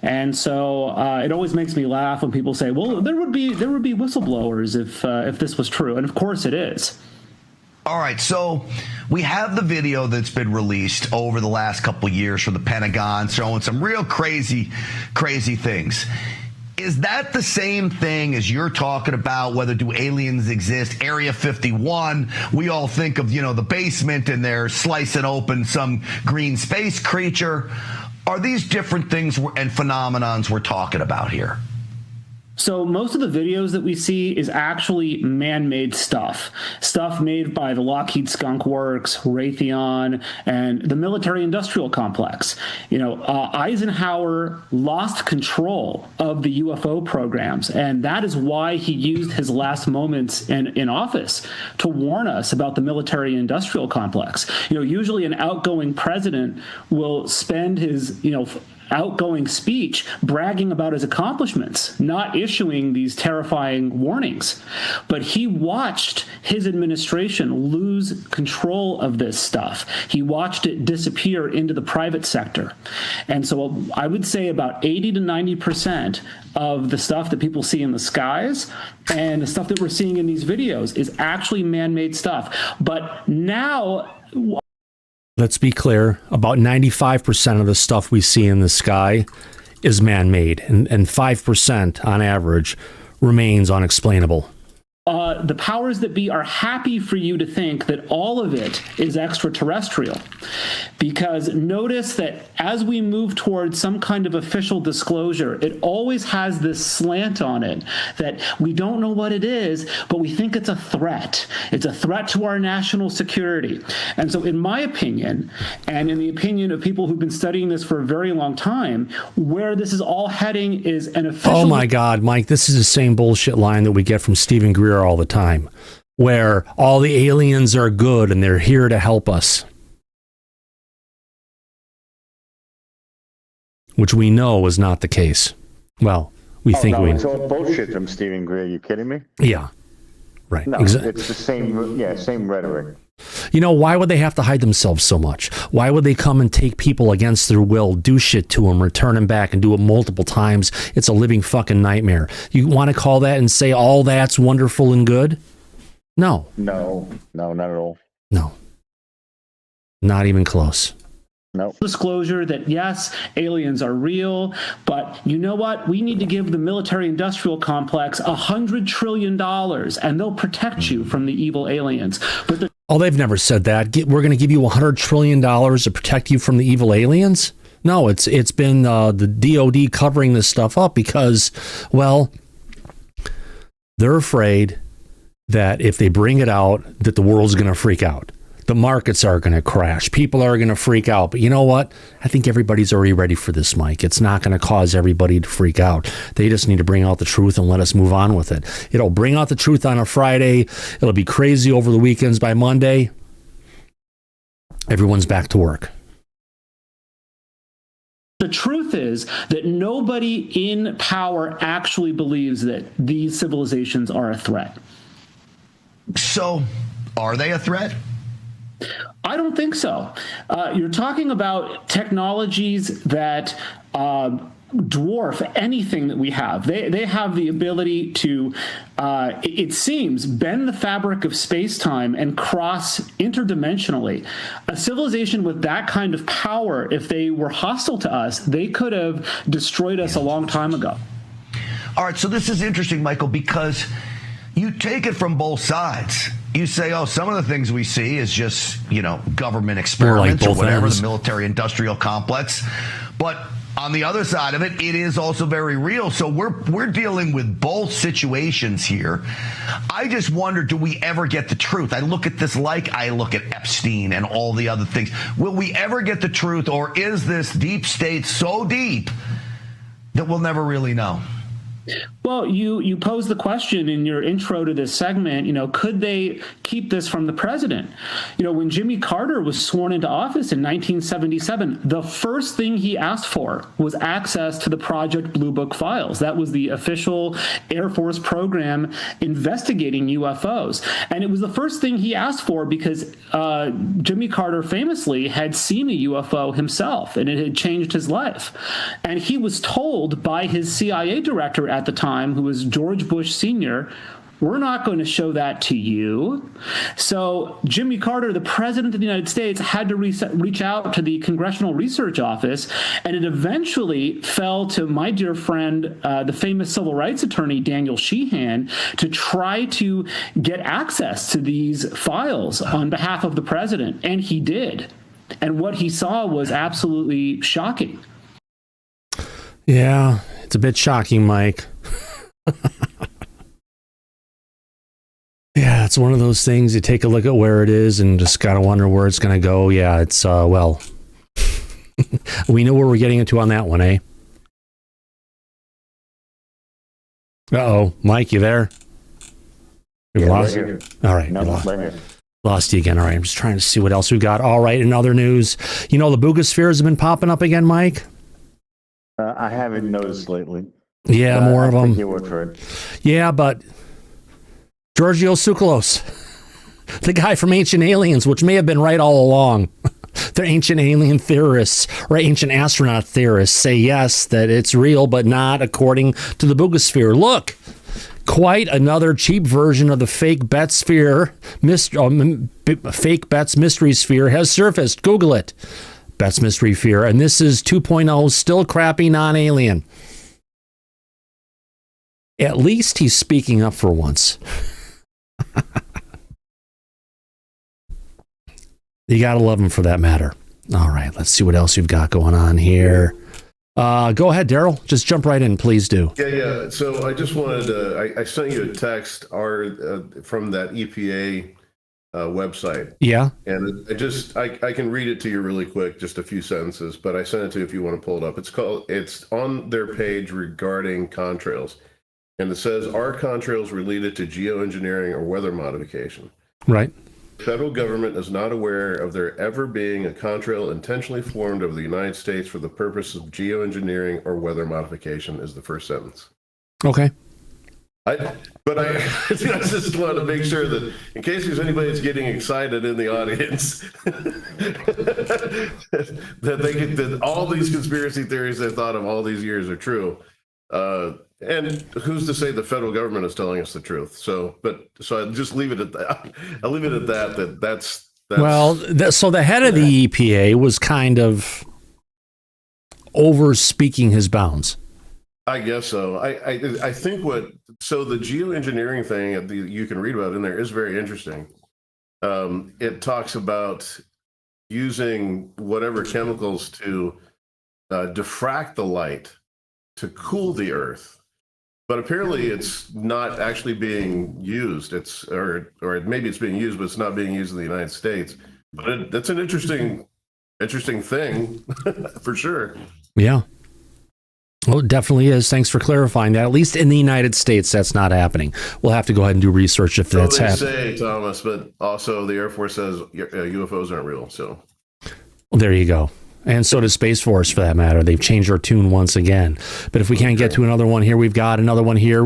V: And so it always makes me laugh when people say, "Well, there would be whistleblowers if this was true," and of course it is.
D: All right, so we have the video that's been released over the last couple of years from the Pentagon showing some real crazy things. Is that the same thing as you're talking about? Whether do aliens exist? Area 51, we all think of the basement and they're slicing open some green space creature. Are these different things and phenomenons we're talking about here?
V: So most of the videos that we see is actually man-made stuff made by the Lockheed Skunk Works, Raytheon, and the military-industrial complex. Eisenhower lost control of the UFO programs, and that is why he used his last moments in office to warn us about the military-industrial complex. Usually an outgoing president will spend his, outgoing speech bragging about his accomplishments, not issuing these terrifying warnings. But he watched his administration lose control of this stuff. He watched it disappear into the private sector. And so I would say about 80 to 90% of the stuff that people see in the skies and the stuff that we're seeing in these videos is actually man-made stuff. But now...
A: Let's be clear, about 95% of the stuff we see in the sky is man-made, and 5% on average remains unexplainable.
V: The powers that be are happy for you to think that all of it is extraterrestrial. Because notice that as we move towards some kind of official disclosure, it always has this slant on it that we don't know what it is, but we think it's a threat. It's a threat to our national security. And so in my opinion, and in the opinion of people who've been studying this for a very long time, where this is all heading is an official...
A: Oh my God, Mike, this is the same bullshit line that we get from Stephen Greer all the time, where all the aliens are good and they're here to help us. which we know is not the case. Well, we think
B: no,
A: we.
B: It's all bullshit from Stephen Greer. Are you kidding me?
A: Yeah, right.
B: No, it's the same rhetoric.
A: You know, why would they have to hide themselves so much? Why would they come and take people against their will, do shit to them, return them back, and do it multiple times? It's a living fucking nightmare. You want to call that and say all that's wonderful and good? No.
B: No, not at all.
A: No. Not even close.
B: No.
V: Disclosure that yes, aliens are real, but you know what? We need to give the military-industrial complex $100 trillion, and they'll protect you from the evil aliens. But
A: they've never said that. We're going to give you $100 trillion to protect you from the evil aliens? No, it's been the DOD covering this stuff up because, well, they're afraid that if they bring it out, that the world's going to freak out. The markets are going to crash. People are going to freak out. But you know what? I think everybody's already ready for this, Mike. It's not going to cause everybody to freak out. They just need to bring out the truth and let us move on with it. It'll bring out the truth on a Friday. It'll be crazy over the weekends. By Monday, everyone's back to work.
V: the truth is that nobody in power actually believes that these civilizations are a threat.
D: So, are they a threat?
V: I don't think so. You're talking about technologies that dwarf anything that we have. They have the ability to, it seems, bend the fabric of space-time and cross interdimensionally. A civilization with that kind of power, if they were hostile to us, they could have destroyed us a long time ago.
D: All right, so this is interesting, Michael, because you take it from both sides. You say, oh, some of the things we see is just, government experiments or whatever, the military-industrial complex. But on the other side of it, it is also very real. So we're dealing with both situations here. I just wonder, do we ever get the truth? I look at this like I look at Epstein and all the other things. Will we ever get the truth, or is this deep state so deep that we'll never really know?
V: Well, you posed the question in your intro to this segment, could they keep this from the president? When Jimmy Carter was sworn into office in 1977, the first thing he asked for was access to the Project Blue Book files. That was the official Air Force program investigating UFOs. And it was the first thing he asked for because Jimmy Carter famously had seen a UFO himself, and it had changed his life. And he was told by his CIA director at the time, who was George Bush Sr., we're not going to show that to you. So Jimmy Carter, the president of the United States, had to reach out to the Congressional Research Office, and it eventually fell to my dear friend, the famous civil rights attorney, Daniel Sheehan, to try to get access to these files on behalf of the president, and he did. And what he saw was absolutely shocking.
A: Yeah, it's a bit shocking, Mike. Yeah, it's one of those things. You take a look at where it is and just gotta wonder where it's gonna go. Yeah, it's well, we know where we're getting into on that one, eh? Uh-oh, Mike, you there? We lost you. All right, lost you again. All right, I'm just trying to see what else we got. All right, in other news, the Boogospheres have been popping up again, Mike.
B: I haven't noticed lately.
A: Yeah, more of them.
B: You would for it.
A: Yeah, but Giorgio Tsoukalos, the guy from Ancient Aliens, which may have been right all along. The ancient alien theorists or ancient astronaut theorists say yes, that it's real, but not according to the Boogosphere. Look, quite another cheap version of the fake Bet's mystery sphere has surfaced. Google it. Bet's mystery sphere. And this is 2.0, still crappy, non-alien. At least he's speaking up for once. You gotta love him for that matter. All right, let's see what else you've got going on here. Go ahead, Daryl. Just jump right in, please do.
F: Yeah. So I just wanted to, I sent you a text from that EPA website.
A: Yeah.
F: And I can read it to you really quick, just a few sentences, but I sent it to you if you want to pull it up. It's on their page regarding contrails. And it says, are contrails related to geoengineering or weather modification?
A: Right.
F: Federal government is not aware of there ever being a contrail intentionally formed over the United States for the purpose of geoengineering or weather modification is the first sentence.
A: Okay.
F: I just want to make sure that in case there's anybody that's getting excited in the audience, that all these conspiracy theories they've thought of all these years are true. And who's to say the federal government is telling us the truth? So I just leave it at that. I'll leave it at that. That's
A: well. So the head of the EPA was kind of over speaking his bounds.
F: I guess so. I think so the geoengineering thing that you can read about in there is very interesting. It talks about using whatever chemicals to diffract the light to cool the earth, but apparently it's not actually being used. Or maybe it's being used, but it's not being used in the United States. But that's an interesting thing for sure.
A: Yeah. Well, it definitely is. Thanks for clarifying that. At least in the United States, that's not happening. We'll have to go ahead and do research if that's happening.
F: They say, Thomas, but also the Air Force says UFOs aren't real. So,
A: well, there you go. And so does Space Force, for that matter. They've changed our tune once again. But if we can't get to another one here, we've got another one here.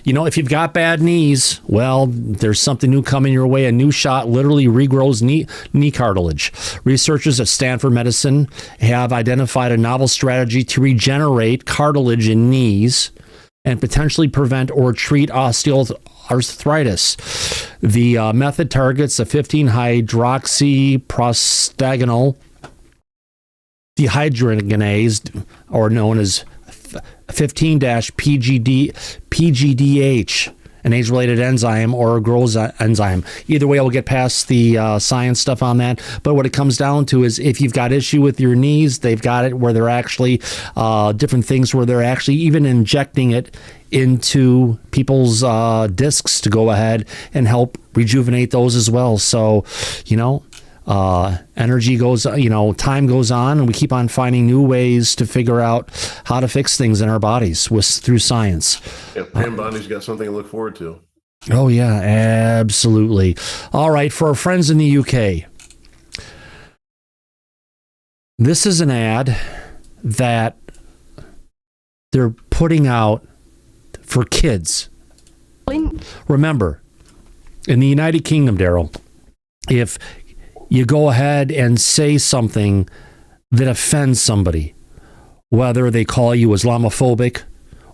A: You know, if you've got bad knees, well, there's something new coming your way. A new shot literally regrows knee cartilage. Researchers at Stanford Medicine have identified a novel strategy to regenerate cartilage in knees and potentially prevent or treat osteoarthritis. The method targets a 15-hydroxyprostagonol dehydrogenase, or known as 15-PGDH, an age-related enzyme or a growth enzyme. Either way, I'll get past the science stuff on that. But what it comes down to is if you've got issue with your knees, they've got it where they're actually different things where they're actually even injecting it into people's discs to go ahead and help rejuvenate those as well. So, you know, energy goes, time goes on, and we keep on finding new ways to figure out how to fix things in our bodies through science.
F: Yeah, Pam Bondi's got something to look forward to.
A: Oh, yeah, absolutely. All right, for our friends in the UK, this is an ad that they're putting out for kids. Remember, in the United Kingdom, Daryl, if you go ahead and say something that offends somebody, whether they call you Islamophobic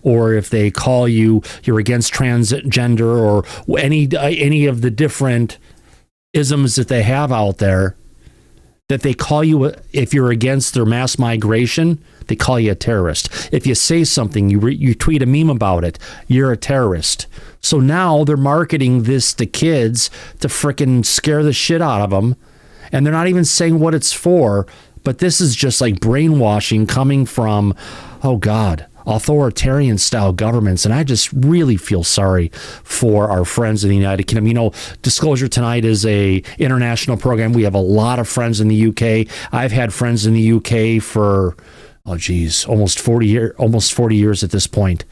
A: or if they call you're against transgender or any of the different isms that they have out there, that they call you, if you're against their mass migration, they call you a terrorist. If you say something, you tweet a meme about it, you're a terrorist. So now they're marketing this to kids to frickin' scare the shit out of them. And they're not even saying what it's for, but this is just like brainwashing coming from, oh God, authoritarian style governments. And I just really feel sorry for our friends in the United Kingdom. You know, Disclosure Tonight is a international program. We have a lot of friends in the UK. I've had friends in the UK for, almost 40 years at this point.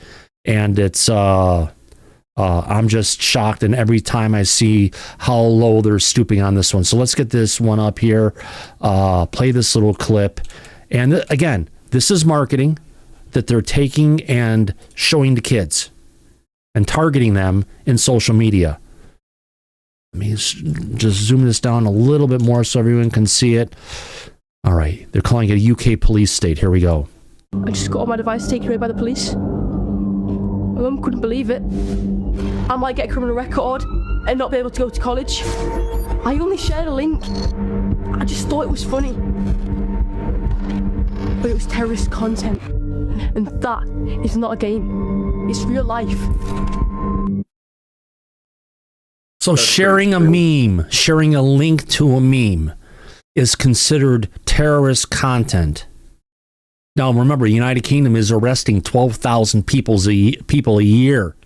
A: And it's, I'm just shocked, and every time I see how low they're stooping on this one. So let's get this one up here, play this little clip. And again, this is marketing that they're taking and showing to kids and targeting them in social media. Let me just zoom this down a little bit more so everyone can see it. All right, they're calling it a UK police state. Here we go.
E: I just got all my devices taken away by the police. My mum couldn't believe it. I might get a criminal record and not be able to go to college. I only shared a link. I just thought it was funny. But it was terrorist content. And that is not a game. It's real life.
A: So sharing a meme, sharing a link to a meme is considered terrorist content. Now, remember, the United Kingdom is arresting 12,000 people a year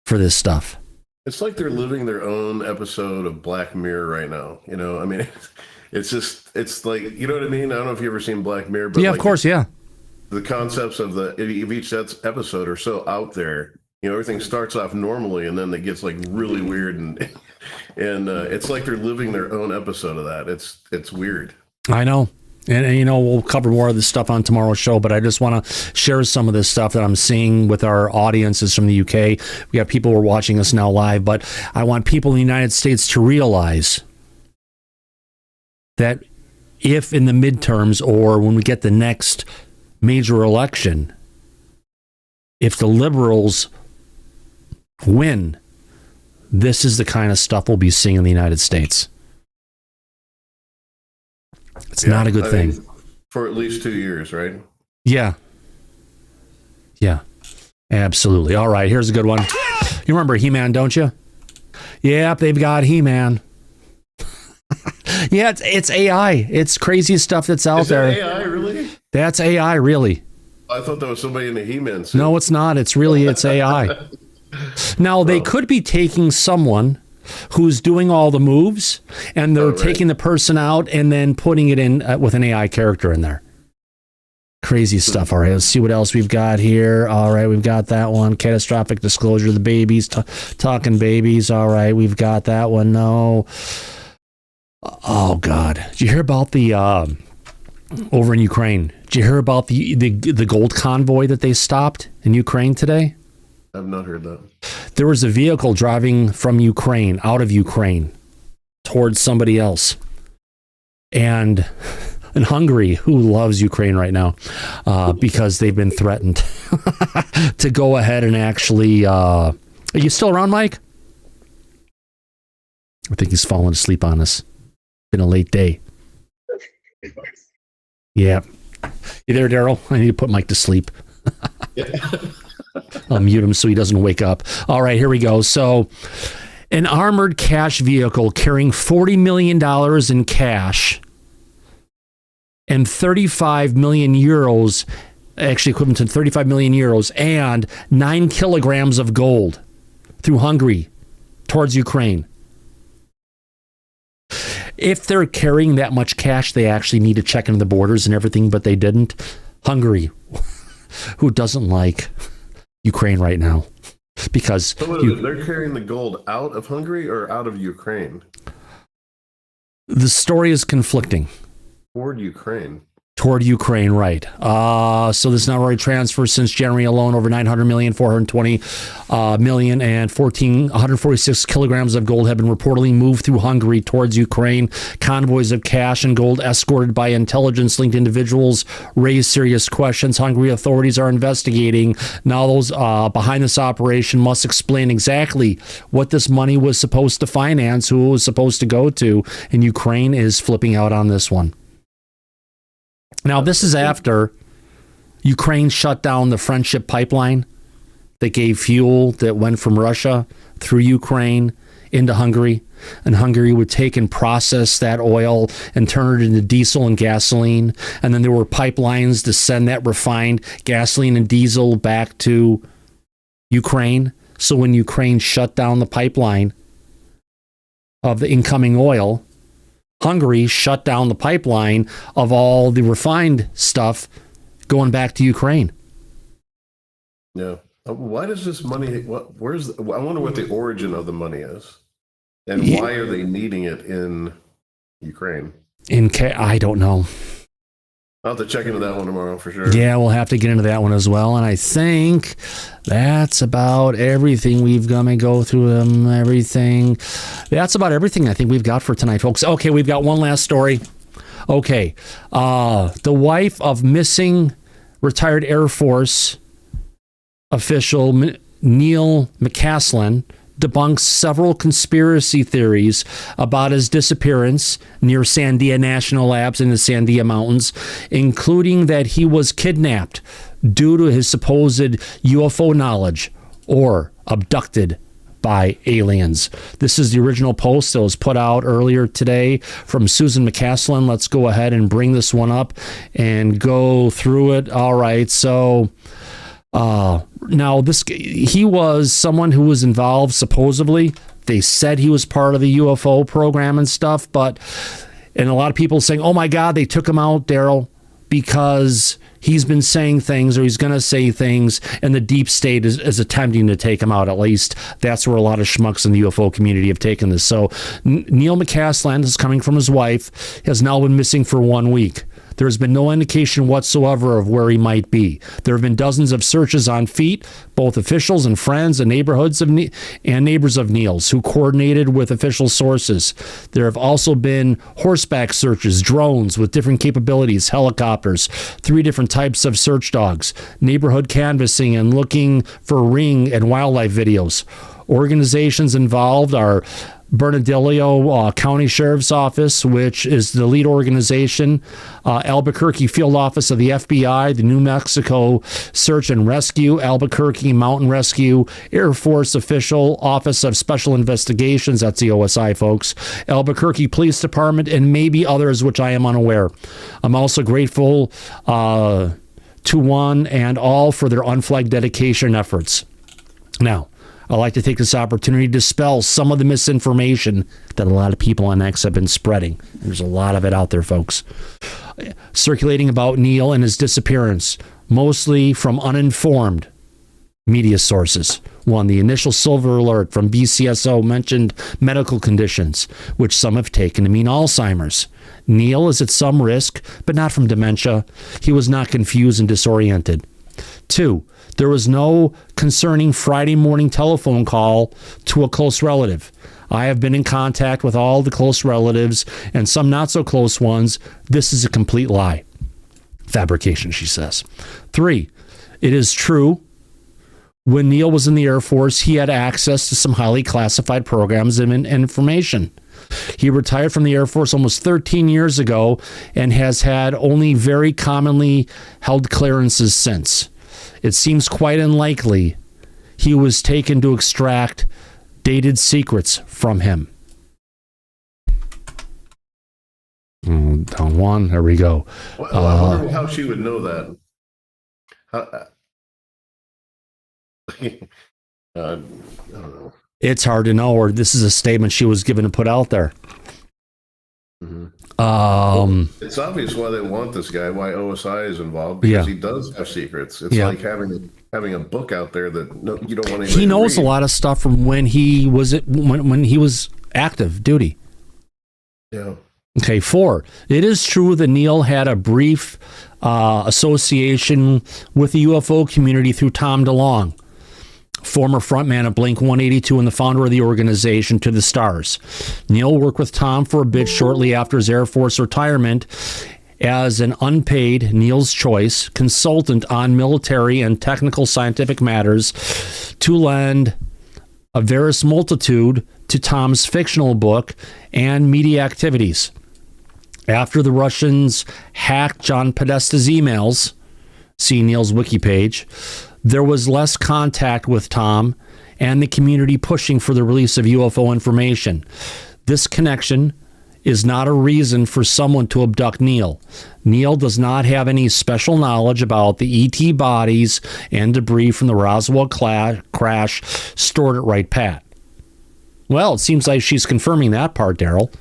A: for this stuff.
F: It's like they're living their own episode of Black Mirror right now. You know, I mean, it's like, you know what I mean? I don't know if you've ever seen Black Mirror, but
A: yeah, of course, yeah.
F: The concepts of each episode are so out there. everything starts off normally, and then it gets like really weird, and it's like they're living their own episode of that. It's weird.
A: I know. And we'll cover more of this stuff on tomorrow's show, but I just want to share some of this stuff that I'm seeing with our audiences from the UK. We have people who are watching us now live, but I want people in the United States to realize that if in the midterms or when we get the next major election, if the liberals win, this is the kind of stuff we'll be seeing in the United States. It's not a good thing.
F: For at least 2 years, right?
A: Yeah. Yeah. Absolutely. All right, here's a good one. You remember He-Man, don't you? Yep, they've got He-Man. Yeah, it's AI. It's crazy stuff that's out there.
F: Is that AI, really?
A: That's AI, really.
F: I thought that was somebody in a He-Man suit.
A: No, it's not. It's AI. Now, they could be taking someone who's doing all the moves, and they're taking the person out and then putting it in with an AI character in there. Crazy stuff. All right, let's see what else we've got here. All right, we've got that one. Catastrophic disclosure of the babies, talking babies. All right, we've got that one. No. Oh, God. Did you hear about the, over in Ukraine, did you hear about the gold convoy that they stopped in Ukraine today?
F: I've not heard that.
A: There was a vehicle driving from Ukraine, out of Ukraine, towards somebody else. And in Hungary, who loves Ukraine right now, because they've been threatened to go ahead and actually... are you still around, Mike? I think he's fallen asleep on us. Been a late day. Yeah. You there, Daryl? I need to put Mike to sleep. I'll mute him so he doesn't wake up. All right, here we go. So, an armored cash vehicle carrying $40 million in cash and 35 million euros, actually equivalent to 35 million euros, and 9 kilograms of gold through Hungary towards Ukraine. If they're carrying that much cash, they actually need to check into the borders and everything, but they didn't. Hungary, who doesn't like Ukraine right now, because
F: they're carrying the gold out of Hungary or out of Ukraine?
A: The story is conflicting.
F: Toward Ukraine.
A: Toward Ukraine, right. So this now already transfers since January alone over 900 million, 420 million, and 146 kilograms of gold have been reportedly moved through Hungary towards Ukraine. Convoys of cash and gold escorted by intelligence-linked individuals raise serious questions. Hungary authorities are investigating. Now those behind this operation must explain exactly what this money was supposed to finance, who it was supposed to go to, and Ukraine is flipping out on this one. Now, this is after Ukraine shut down the Friendship pipeline that gave fuel that went from Russia through Ukraine into Hungary. And Hungary would take and process that oil and turn it into diesel and gasoline. And then there were pipelines to send that refined gasoline and diesel back to Ukraine. So when Ukraine shut down the pipeline of the incoming oil, Hungary shut down the pipeline of all the refined stuff going back to Ukraine.
F: Yeah. Why does this money? I wonder what the origin of the money is, and why are they needing it in Ukraine?
A: I don't know.
F: I'll have to check into that one tomorrow for sure.
A: Yeah, we'll have to get into that one as well. And I think that's about everything. We've got to go through everything. That's about everything I think we've got for tonight, folks. Okay, we've got one last story. Okay. The wife of missing retired Air Force official Neil McCassland debunks several conspiracy theories about his disappearance near Sandia National Labs in the Sandia Mountains, including that he was kidnapped due to his supposed UFO knowledge or abducted by aliens. This is the original post that was put out earlier today from Susan McCassland. Let's go ahead and bring this one up and go through it. All right, so... now, he was someone who was involved, supposedly. They said he was part of the UFO program and stuff, and a lot of people saying, oh my God, they took him out, Daryl, because he's been saying things, or he's going to say things, and the deep state is attempting to take him out. At least that's where a lot of schmucks in the UFO community have taken this. So Neil McCassland, is coming from his wife, has now been missing for 1 week. There's been no indication whatsoever of where he might be. There have been dozens of searches on feet, both officials and friends and neighborhoods of and neighbors of Neil's who coordinated with official sources. There have also been horseback searches, drones with different capabilities, helicopters, 3 different types of search dogs, neighborhood canvassing and looking for ring and wildlife videos. Organizations involved are Bernalillo County Sheriff's Office, which is the lead organization, Albuquerque Field Office of the FBI, the New Mexico Search and Rescue, Albuquerque Mountain Rescue, Air Force Official Office of Special Investigations, that's the OSI, folks, Albuquerque Police Department, and maybe others which I am unaware. I'm also grateful to one and all for their unflagged dedication efforts. Now, I'd like to take this opportunity to dispel some of the misinformation that a lot of people on X have been spreading. There's a lot of it out there, folks, circulating about Neil and his disappearance, mostly from uninformed media sources. One, the initial silver alert from BCSO mentioned medical conditions, which some have taken to mean Alzheimer's. Neil is at some risk, but not from dementia. He was not confused and disoriented. 2, there was no concerning Friday morning telephone call to a close relative. I have been in contact with all the close relatives and some not so close ones. This is a complete lie. Fabrication, she says. 3, it is true. When Neil was in the Air Force, he had access to some highly classified programs and information. He retired from the Air Force almost 13 years ago and has had only very commonly held clearances since. It seems quite unlikely he was taken to extract dated secrets from him. Down one, there we go.
F: Well, I wonder how she would know that. I don't know.
A: It's hard to know, or this is a statement she was given to put out there.
F: It's obvious why they want this guy, why OSI is involved, because he does have secrets. It's like having a book out there that you don't want anybody
A: He knows
F: to read.
A: a lot of stuff from when he was when he was active duty.
F: Yeah.
A: Okay, 4. It is true that Neil had a brief association with the UFO community through Tom DeLonge, former frontman of Blink-182 and the founder of the organization To the Stars. Neil worked with Tom for a bit shortly after his Air Force retirement as an unpaid Neil's Choice consultant on military and technical scientific matters to lend a various multitude to Tom's fictional book and media activities. After the Russians hacked John Podesta's emails, see Neil's wiki page, there was less contact with Tom and the community pushing for the release of UFO information. This connection is not a reason for someone to abduct Neil. Neil does not have any special knowledge about the ET bodies and debris from the Roswell crash stored at Wright Pat. Well, it seems like she's confirming that part, Daryl.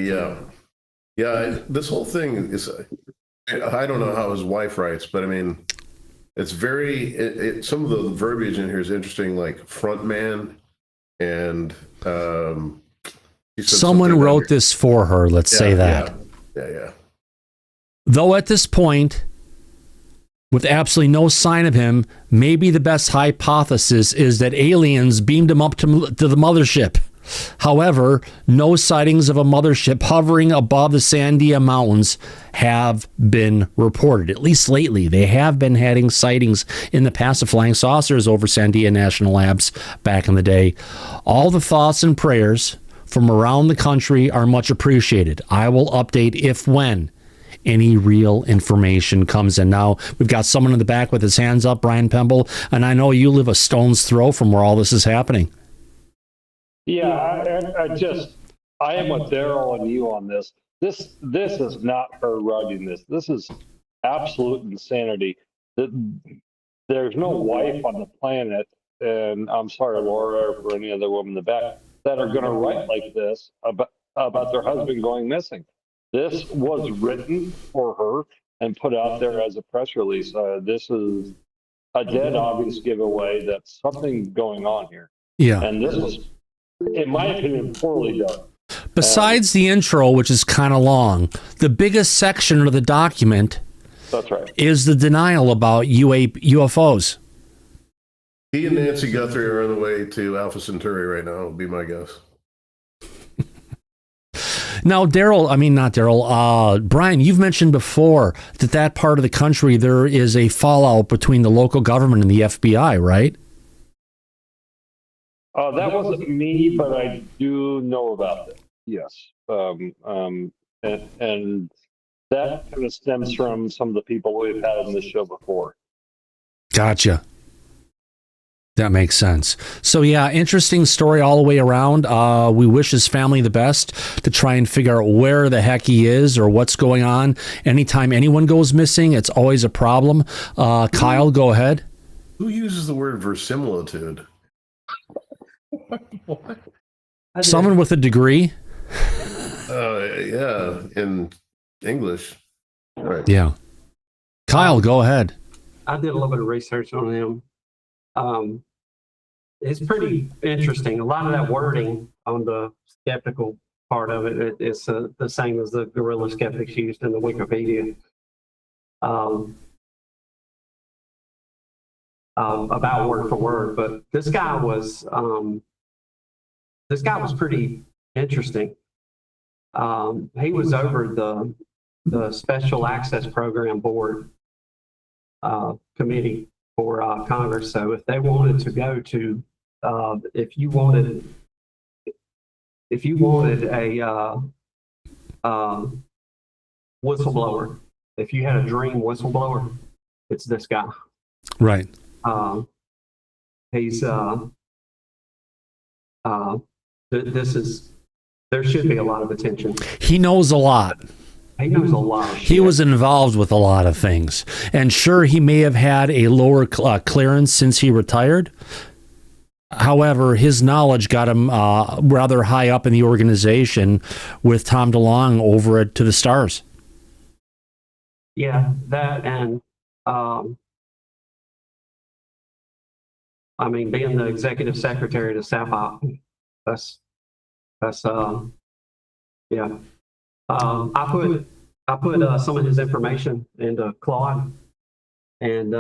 F: Yeah. This whole thing is, I don't know how his wife writes, but I mean, it's very, some of the verbiage in here is interesting, like front man and,
A: someone wrote this for her, let's say that.
F: Yeah.
A: Though at this point, with absolutely no sign of him, maybe the best hypothesis is that aliens beamed him up to the mothership. However, no sightings of a mothership hovering above the Sandia Mountains have been reported. At least lately, they have been having sightings in the past of flying saucers over Sandia National Labs back in the day. All the thoughts and prayers from around the country are much appreciated. I will update if when any real information comes in. Now, we've got someone in the back with his hands up, Brian Pemble, and I know you live a stone's throw from where all this is happening.
G: Yeah, I am with Daryl and you on this. This is not her writing this. This is absolute insanity. There's no wife on the planet, and I'm sorry, Laura, or any other woman in the back, that are going to write like this about their husband going missing. This was written for her and put out there as a press release. This is a dead obvious giveaway that something's going on here.
A: Yeah.
G: And this was, in my opinion, poorly done.
A: Besides the intro, which is kind of long, the biggest section of the document
G: that's right.
A: is the denial about UFOs.
F: He and Nancy Guthrie are on the way to Alpha Centauri right now, would be my guess.
A: Now, Brian, you've mentioned before that part of the country, there is a fallout between the local government and the FBI, right?
G: That wasn't me, but I do know about it. Yes. And that kind of stems from some of the people we've had on this show before.
A: Gotcha. That makes sense. So yeah, interesting story all the way around. We wish his family the best to try and figure out where the heck he is or what's going on. Anytime anyone goes missing, it's always a problem. Kyle, go ahead.
F: Who uses the word verisimilitude?
A: What? Someone with a degree?
F: Yeah, in English. Right.
A: Yeah. Kyle, go ahead.
H: I did a little bit of research on him. It's pretty interesting. A lot of that wording on the skeptical part of it is the same as the guerrilla skeptics used in the Wikipedia. About word for word, but this guy was pretty interesting. He was over the Special Access Program Board committee for Congress. So if they wanted to go to, if you wanted a whistleblower, if you had a dream whistleblower, it's this guy.
A: Right.
H: He's there should be a lot of attention.
A: He knows a lot.
H: He knows a lot of shit.
A: He was involved with a lot of things. And sure, he may have had a lower clearance since he retired. However, his knowledge got him rather high up in the organization with Tom DeLonge over it to the stars.
H: Yeah, that and I mean, being the executive secretary to SAPOP, that's yeah. I put some of his information into Claude, and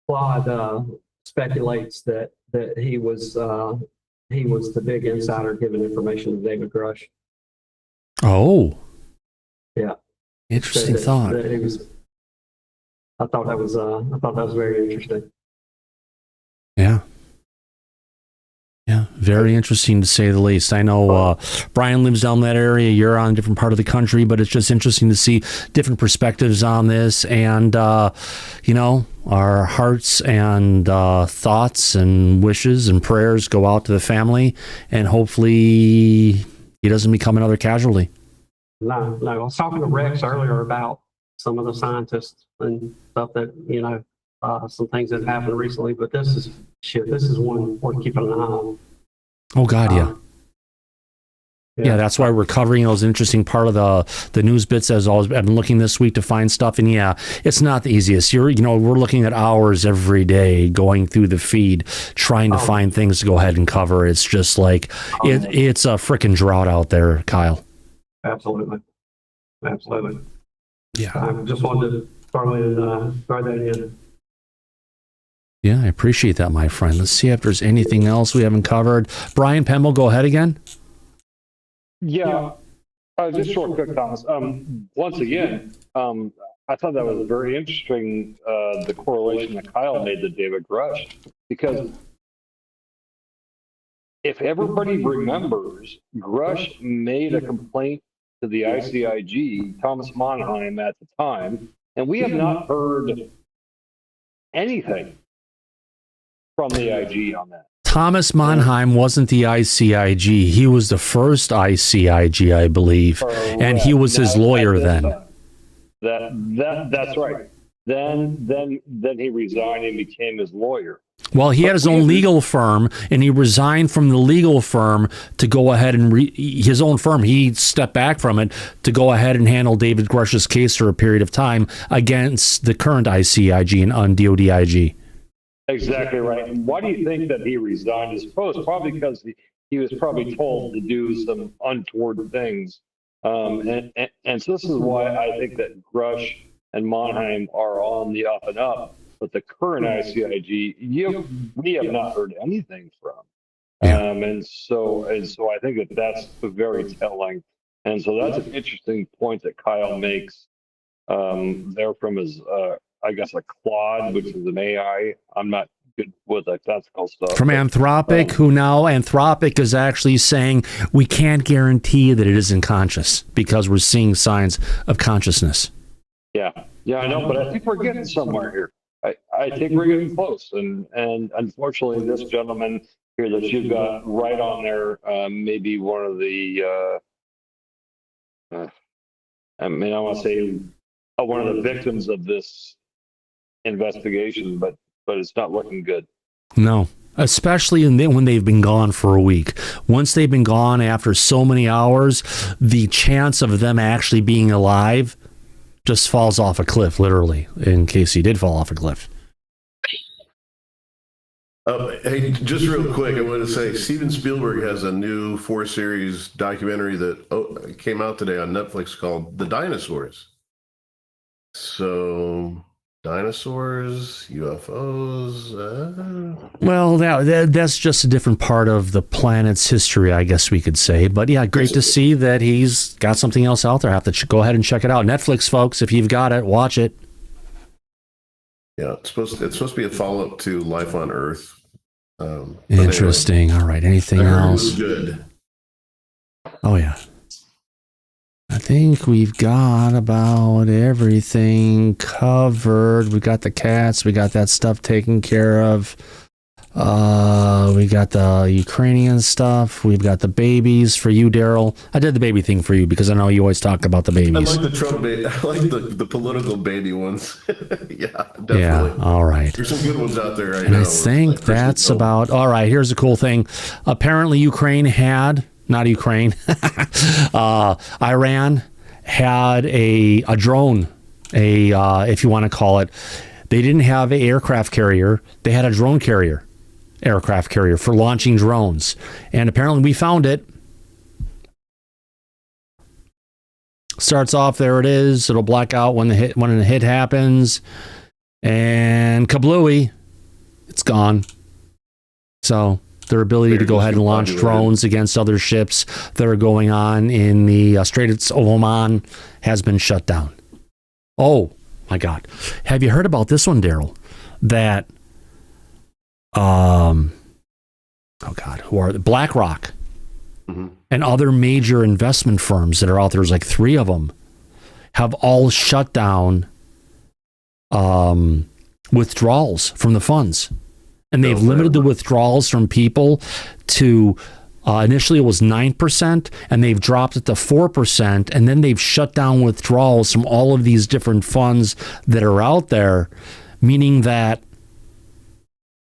H: Claude speculates that he was the big insider giving information to David Grush.
A: Oh,
H: yeah,
A: interesting thought.
H: That he was. I thought that was very interesting.
A: Yeah. Yeah, very interesting to say the least. I know Brian lives down that area. You're on a different part of the country, but it's just interesting to see different perspectives on this. And, our hearts and thoughts and wishes and prayers go out to the family. And hopefully he doesn't become another casualty.
H: No. I was talking to Rex earlier about some of the scientists and stuff that, some things that happened recently, but this is one worth keeping an eye on.
A: Oh God, yeah. Yeah, that's why we're covering those interesting part of the news bits as always. I've been looking this week to find stuff, and yeah, it's not the easiest. We're looking at hours every day going through the feed, trying to find things to go ahead and cover. It's just like it's a freaking drought out there, Kyle.
H: Absolutely.
A: Yeah.
H: I just wanted to throw that in.
A: Yeah, I appreciate that, my friend. Let's see if there's anything else we haven't covered. Brian Pemble, go ahead again.
G: Yeah, just short, quick, Thomas. Once again, I thought that was very interesting, the correlation that Kyle made to David Grush, because if everybody remembers, Grush made a complaint to the ICIG, Thomas Mannheim at the time, and we have not heard anything from the IG on that.
A: Thomas Mannheim wasn't the ICIG. He was the first ICIG, I believe, and he was his lawyer then.
G: That's right. Then he resigned and became his lawyer.
A: Well, he had his own legal firm, and he resigned from the legal firm to go ahead and his own firm. He stepped back from it to go ahead and handle David Grush's case for a period of time against the current ICIG and DODIG.
G: Exactly right. And why do you think that he resigned? I suppose probably because he was probably told to do some untoward things. And so this is why I think that Grush and Monheim are on the up and up. But the current ICIG, we have not heard anything from. And so I think that that's very telling. And so that's an interesting point that Kyle makes there from his, I guess, a Claude, which is an AI. I'm not good with the technical stuff.
A: From Anthropic, who now Anthropic is actually saying we can't guarantee that it isn't conscious because we're seeing signs of consciousness.
G: Yeah, I know, but I think we're getting somewhere here. I think we're getting close, and unfortunately, this gentleman here that you've got right on there, maybe one of the, I want to say one of the victims of this investigation, but it's not looking good.
A: No, especially when they've been gone for a week. Once they've been gone after so many hours, the chance of them actually being alive just falls off a cliff, literally, in case he did fall off a cliff.
F: Hey, just real quick, I want to say Steven Spielberg has a new 4-series documentary that came out today on Netflix called The Dinosaurs. So, dinosaurs, UFOs.
A: Well, that's just a different part of the planet's history, I guess we could say. But yeah, great to see that he's got something else out there. I have to go ahead and check it out. Netflix, folks, if you've got it, watch it.
F: Yeah, it's supposed to be a follow-up to Life on Earth.
A: Interesting. Anyway, all right. Anything else?
F: Good.
A: Oh yeah. I think we've got about everything covered. We got the cats. We got that stuff taken care of. We got the Ukrainian stuff. We've got the babies for you, Daryl. I did the baby thing for you because I know you always talk about the babies.
F: I like the Trump baby. I like the political baby ones. Yeah, definitely.
A: Yeah, all right.
F: There's some good ones out there right
A: and
F: now.
A: I think that's about... All right, here's a cool thing. Apparently Ukraine had... Not Ukraine. Iran had a drone, if you want to call it. They didn't have an aircraft carrier. They had a drone carrier, aircraft carrier for launching drones. And apparently we found it. Starts off, there it is. It'll black out when the hit happens. And kablooey, it's gone. So... their ability to go ahead and launch drones against other ships that are going on in the Straits of Oman has been shut down. Oh, my God. Have you heard about this one, Daryl? That, oh, God, who are BlackRock and other major investment firms that are out there, there's like 3 of them, have all shut down withdrawals from the funds. And they've limited the withdrawals from people to, initially it was 9%, and they've dropped it to 4%, and then they've shut down withdrawals from all of these different funds that are out there, meaning that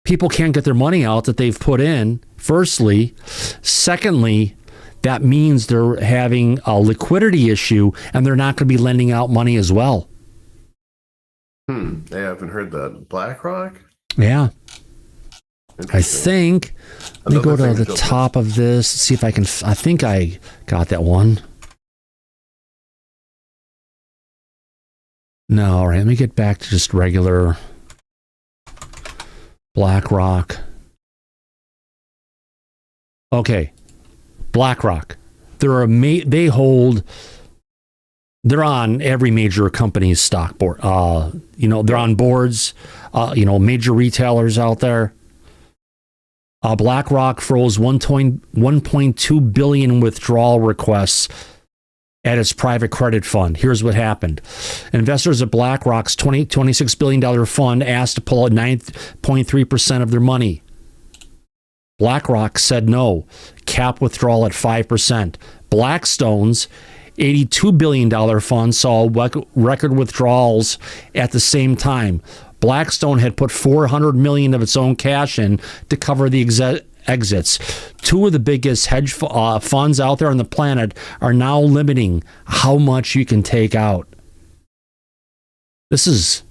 A: people can't get their money out that they've put in, firstly. Secondly, that means they're having a liquidity issue, and they're not going to be lending out money as well.
F: I haven't heard that. BlackRock?
A: Yeah. I think, let me go to the top of this, see if I can, I think I got that one. No, all right, let me get back to just regular BlackRock. Okay, BlackRock. They're they're on every major company's stock board. They're on boards, major retailers out there. BlackRock froze 1.2 billion withdrawal requests at its private credit fund. Here's what happened. Investors at BlackRock's $26 billion fund asked to pull out 9.3% of their money. BlackRock said no, cap withdrawal at 5%. Blackstone's $82 billion fund saw record withdrawals at the same time. Blackstone had put $400 million of its own cash in to cover the exits. Two of the biggest hedge funds out there on the planet are now limiting how much you can take out. This is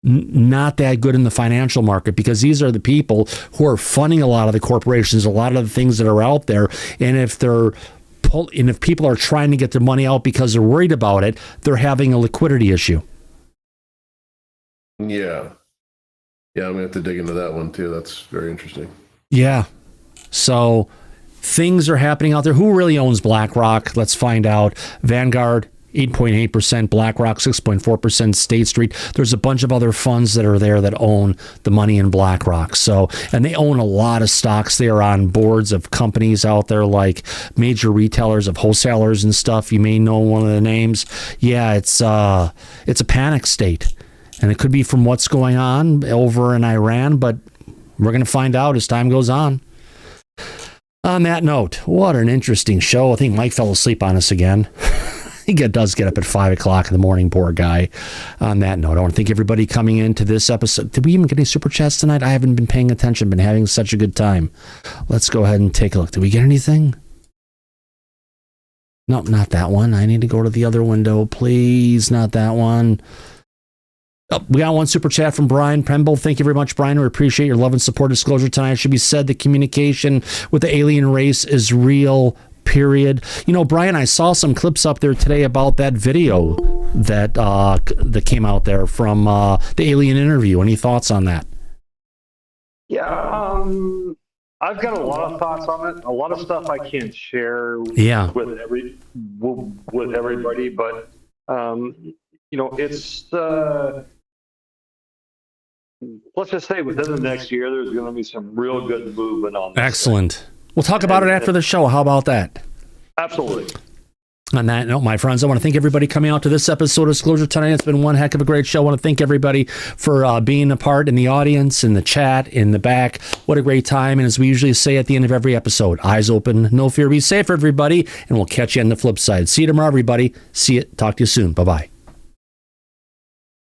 A: not that good in the financial market, because these are the people who are funding a lot of the corporations, a lot of the things that are out there. And if people are trying to get their money out because they're worried about it, they're having a liquidity issue.
F: Yeah. Yeah, I'm going to have to dig into that one too. That's very interesting.
A: Yeah. So things are happening out there. Who really owns BlackRock? Let's find out. Vanguard, 8.8%, BlackRock, 6.4%, State Street. There's a bunch of other funds that are there that own the money in BlackRock. So, and they own a lot of stocks. They are on boards of companies out there like major retailers of wholesalers and stuff. You may know one of the names. Yeah, it's a panic state. And it could be from what's going on over in Iran, but we're going to find out as time goes on. On that note, what an interesting show. I think Mike fell asleep on us again. He does get up at 5 o'clock in the morning, poor guy. On that note, I want to thank everybody coming into this episode. Did we even get any super chats tonight? I haven't been paying attention, been having such a good time. Let's go ahead and take a look. Did we get anything? Nope, not that one. I need to go to the other window, please. Not that one. Oh, we got one super chat from Brian Pemble. Thank you very much, Brian. We appreciate your love and support. Disclosure tonight. It should be said that communication with the alien race is real, period. You know, Brian, I saw some clips up there today about that video that came out there from the alien interview. Any thoughts on that?
G: Yeah, I've got a lot of thoughts on it. A lot of stuff I can't share with everybody, but you know, it's let's just say within the next year, there's going to be some real good movement on this.
A: Excellent. We'll talk about it after the show. How about that?
G: Absolutely.
A: On that note, my friends, I want to thank everybody coming out to this episode of Disclosure tonight. It's been one heck of a great show. I want to thank everybody for being a part in the audience, in the chat, in the back. What a great time. And as we usually say at the end of every episode, eyes open, no fear, be safe, everybody. And we'll catch you on the flip side. See you tomorrow, everybody. See you. Talk to you soon. Bye-bye.